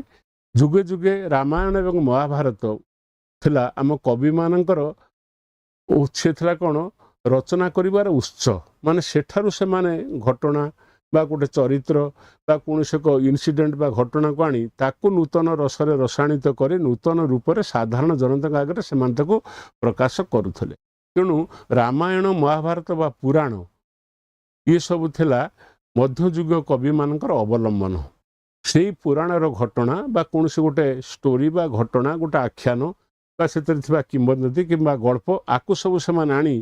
ଯୁଗେ ଯୁଗେ ରାମାୟଣ ଏବଂ ମହାଭାରତ ଥିଲା ଆମ କବିମାନଙ୍କର, ସେ ଥିଲା କ'ଣ ରଚନା କରିବାର ଉତ୍ସ। ମାନେ ସେଠାରୁ ସେମାନେ ଘଟଣା ବା ଗୋଟେ ଚରିତ୍ର ବା କୌଣସି ଏକ ଇନସିଡେଣ୍ଟ ବା ଘଟଣାକୁ ଆଣି ତାକୁ ନୂତନ ରସରେ ରସାୟନିତ କରି ନୂତନ ରୂପରେ ସାଧାରଣ ଜନତାଙ୍କ ଆଗରେ ସେମାନେ ତାକୁ ପ୍ରକାଶ କରୁଥିଲେ। ତେଣୁ ରାମାୟଣ ମହାଭାରତ ବା ପୁରାଣ ଏସବୁ ଥିଲା ମଧ୍ୟଯୁଗ କବିମାନଙ୍କର ଅବଲମ୍ବନ। ସେଇ ପୁରାଣର ଘଟଣା ବା କୌଣସି ଗୋଟେ ଷ୍ଟୋରି ବା ଘଟଣା, ଗୋଟେ ଆଖ୍ୟାନ ବା ସେଥିରେ ଥିବା କିମ୍ବଦନ୍ତୀ କିମ୍ବା ଗଳ୍ପ, ଆକୁ ସବୁ ସେମାନେ ଆଣି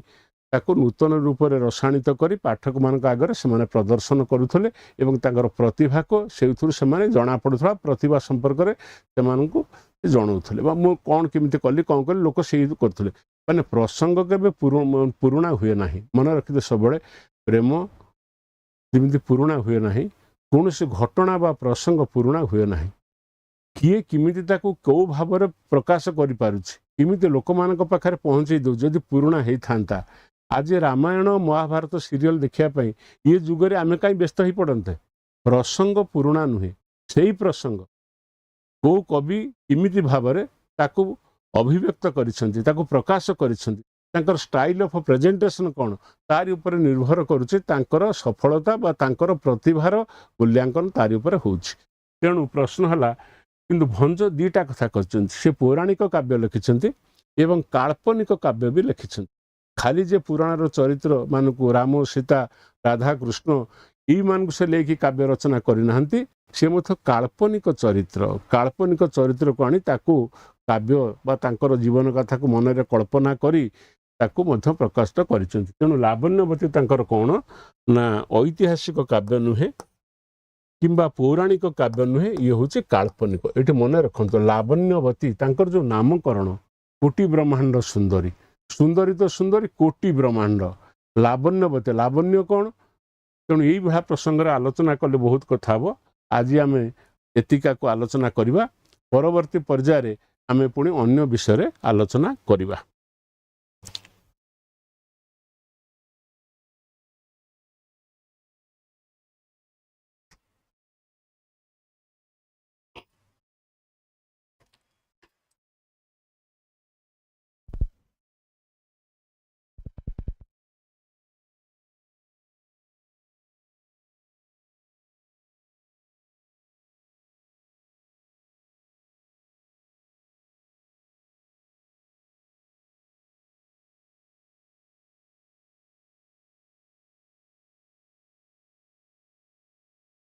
ତାକୁ ନୂତନ ରୂପରେ ରସାୟନିତ କରି ପାଠକମାନଙ୍କ ଆଗରେ ସେମାନେ ପ୍ରଦର୍ଶନ କରୁଥିଲେ ଏବଂ ତାଙ୍କର ପ୍ରତିଭାକୁ ସେଇଥିରୁ ସେମାନେ ଜଣାପଡ଼ୁଥିବା ପ୍ରତିଭା ସମ୍ପର୍କରେ ସେମାନଙ୍କୁ ଜଣାଉଥିଲେ ବା ମୁଁ କ'ଣ କେମିତି କଲି କ'ଣ କଲି ଲୋକ ସେଇ କରୁଥିଲେ। ମାନେ ପ୍ରସଙ୍ଗ କେବେ ପୁରୁଣା ହୁଏ ନାହିଁ। ମନେ ରଖିଥିବେ ସବୁବେଳେ, ପ୍ରେମ ଯେମିତି ପୁରୁଣା ହୁଏ ନାହିଁ, କୌଣସି ଘଟଣା ବା ପ୍ରସଙ୍ଗ ପୁରୁଣା ହୁଏ ନାହିଁ। କିଏ କେମିତି ତାକୁ କେଉଁ ଭାବରେ ପ୍ରକାଶ କରିପାରୁଛି, କେମିତି ଲୋକମାନଙ୍କ ପାଖରେ ପହଞ୍ଚେଇ ଦେଉଛି, ଯଦି ପୁରୁଣା ହେଇଥାନ୍ତା ଆଜି ରାମାୟଣ ମହାଭାରତ ସିରିଏଲ ଦେଖିବା ପାଇଁ ଏ ଯୁଗରେ ଆମେ କାହିଁ ବ୍ୟସ୍ତ ହେଇପଡ଼ନ୍ତେ? ପ୍ରସଙ୍ଗ ପୁରୁଣା ନୁହେଁ, ସେଇ ପ୍ରସଙ୍ଗ କେଉଁ କବି କେମିତି ଭାବରେ ତାକୁ ଅଭିବ୍ୟକ୍ତ କରିଛନ୍ତି, ତାକୁ ପ୍ରକାଶ କରିଛନ୍ତି, ତାଙ୍କର ଷ୍ଟାଇଲ ଅଫ୍ ପ୍ରେଜେଣ୍ଟେସନ କ'ଣ, ତାରି ଉପରେ ନିର୍ଭର କରୁଛି ତାଙ୍କର ସଫଳତା ବା ତାଙ୍କର ପ୍ରତିଭାର ମୂଲ୍ୟାଙ୍କନ ତାରି ଉପରେ ହେଉଛି। ତେଣୁ ପ୍ରଶ୍ନ ହେଲା, କିନ୍ତୁ ଭଞ୍ଜ ଦୁଇଟା କଥା କହିଛନ୍ତି, ସେ ପୌରାଣିକ କାବ୍ୟ ଲେଖିଛନ୍ତି ଏବଂ କାଳ୍ପନିକ କାବ୍ୟ ବି ଲେଖିଛନ୍ତି। ଖାଲି ଯେ ପୁରାଣର ଚରିତ୍ର ମାନଙ୍କୁ ରାମ ସୀତା ରାଧାକୃଷ୍ଣ ଏଇମାନଙ୍କୁ ସେ ନେଇକି କାବ୍ୟ ରଚନା କରିନାହାନ୍ତି, ସେ ମଧ୍ୟ କାଳ୍ପନିକ ଚରିତ୍ରକୁ ଆଣି ତାକୁ କାବ୍ୟ ବା ତାଙ୍କର ଜୀବନ କଥାକୁ ମନରେ କଳ୍ପନା କରି ତାକୁ ମଧ୍ୟ ପ୍ରକାଶିତ କରିଛନ୍ତି। ତେଣୁ ଲାବଣ୍ୟବତୀ ତାଙ୍କର କ'ଣ ନା ଐତିହାସିକ କାବ୍ୟ ନୁହେଁ କିମ୍ବା ପୌରାଣିକ କାବ୍ୟ ନୁହେଁ, ଇଏ ହେଉଛି କାଳ୍ପନିକ। ଏଠି ମନେ ରଖନ୍ତୁ ଲାବଣ୍ୟବତୀ ତାଙ୍କର ଯେଉଁ ନାମକରଣ କୋଟି ବ୍ରହ୍ମାଣ୍ଡ ସୁନ୍ଦରୀ, ସୁନ୍ଦରୀ ତ ସୁନ୍ଦରୀ, କୋଟି ବ୍ରହ୍ମାଣ୍ଡ ଲାବଣ୍ୟବତୀ, ଲାବଣ୍ୟ କ'ଣ? ତେଣୁ ଏଇଭଳିଆ ପ୍ରସଙ୍ଗରେ ଆଲୋଚନା କଲେ ବହୁତ କଥା ହେବ। ଆଜି ଆମେ ଏତିକାକୁ ଆଲୋଚନା କରିବା, ପରବର୍ତ୍ତୀ ପର୍ଯ୍ୟାୟରେ ଆମେ ପୁଣି ଅନ୍ୟ ବିଷୟରେ ଆଲୋଚନା କରିବା।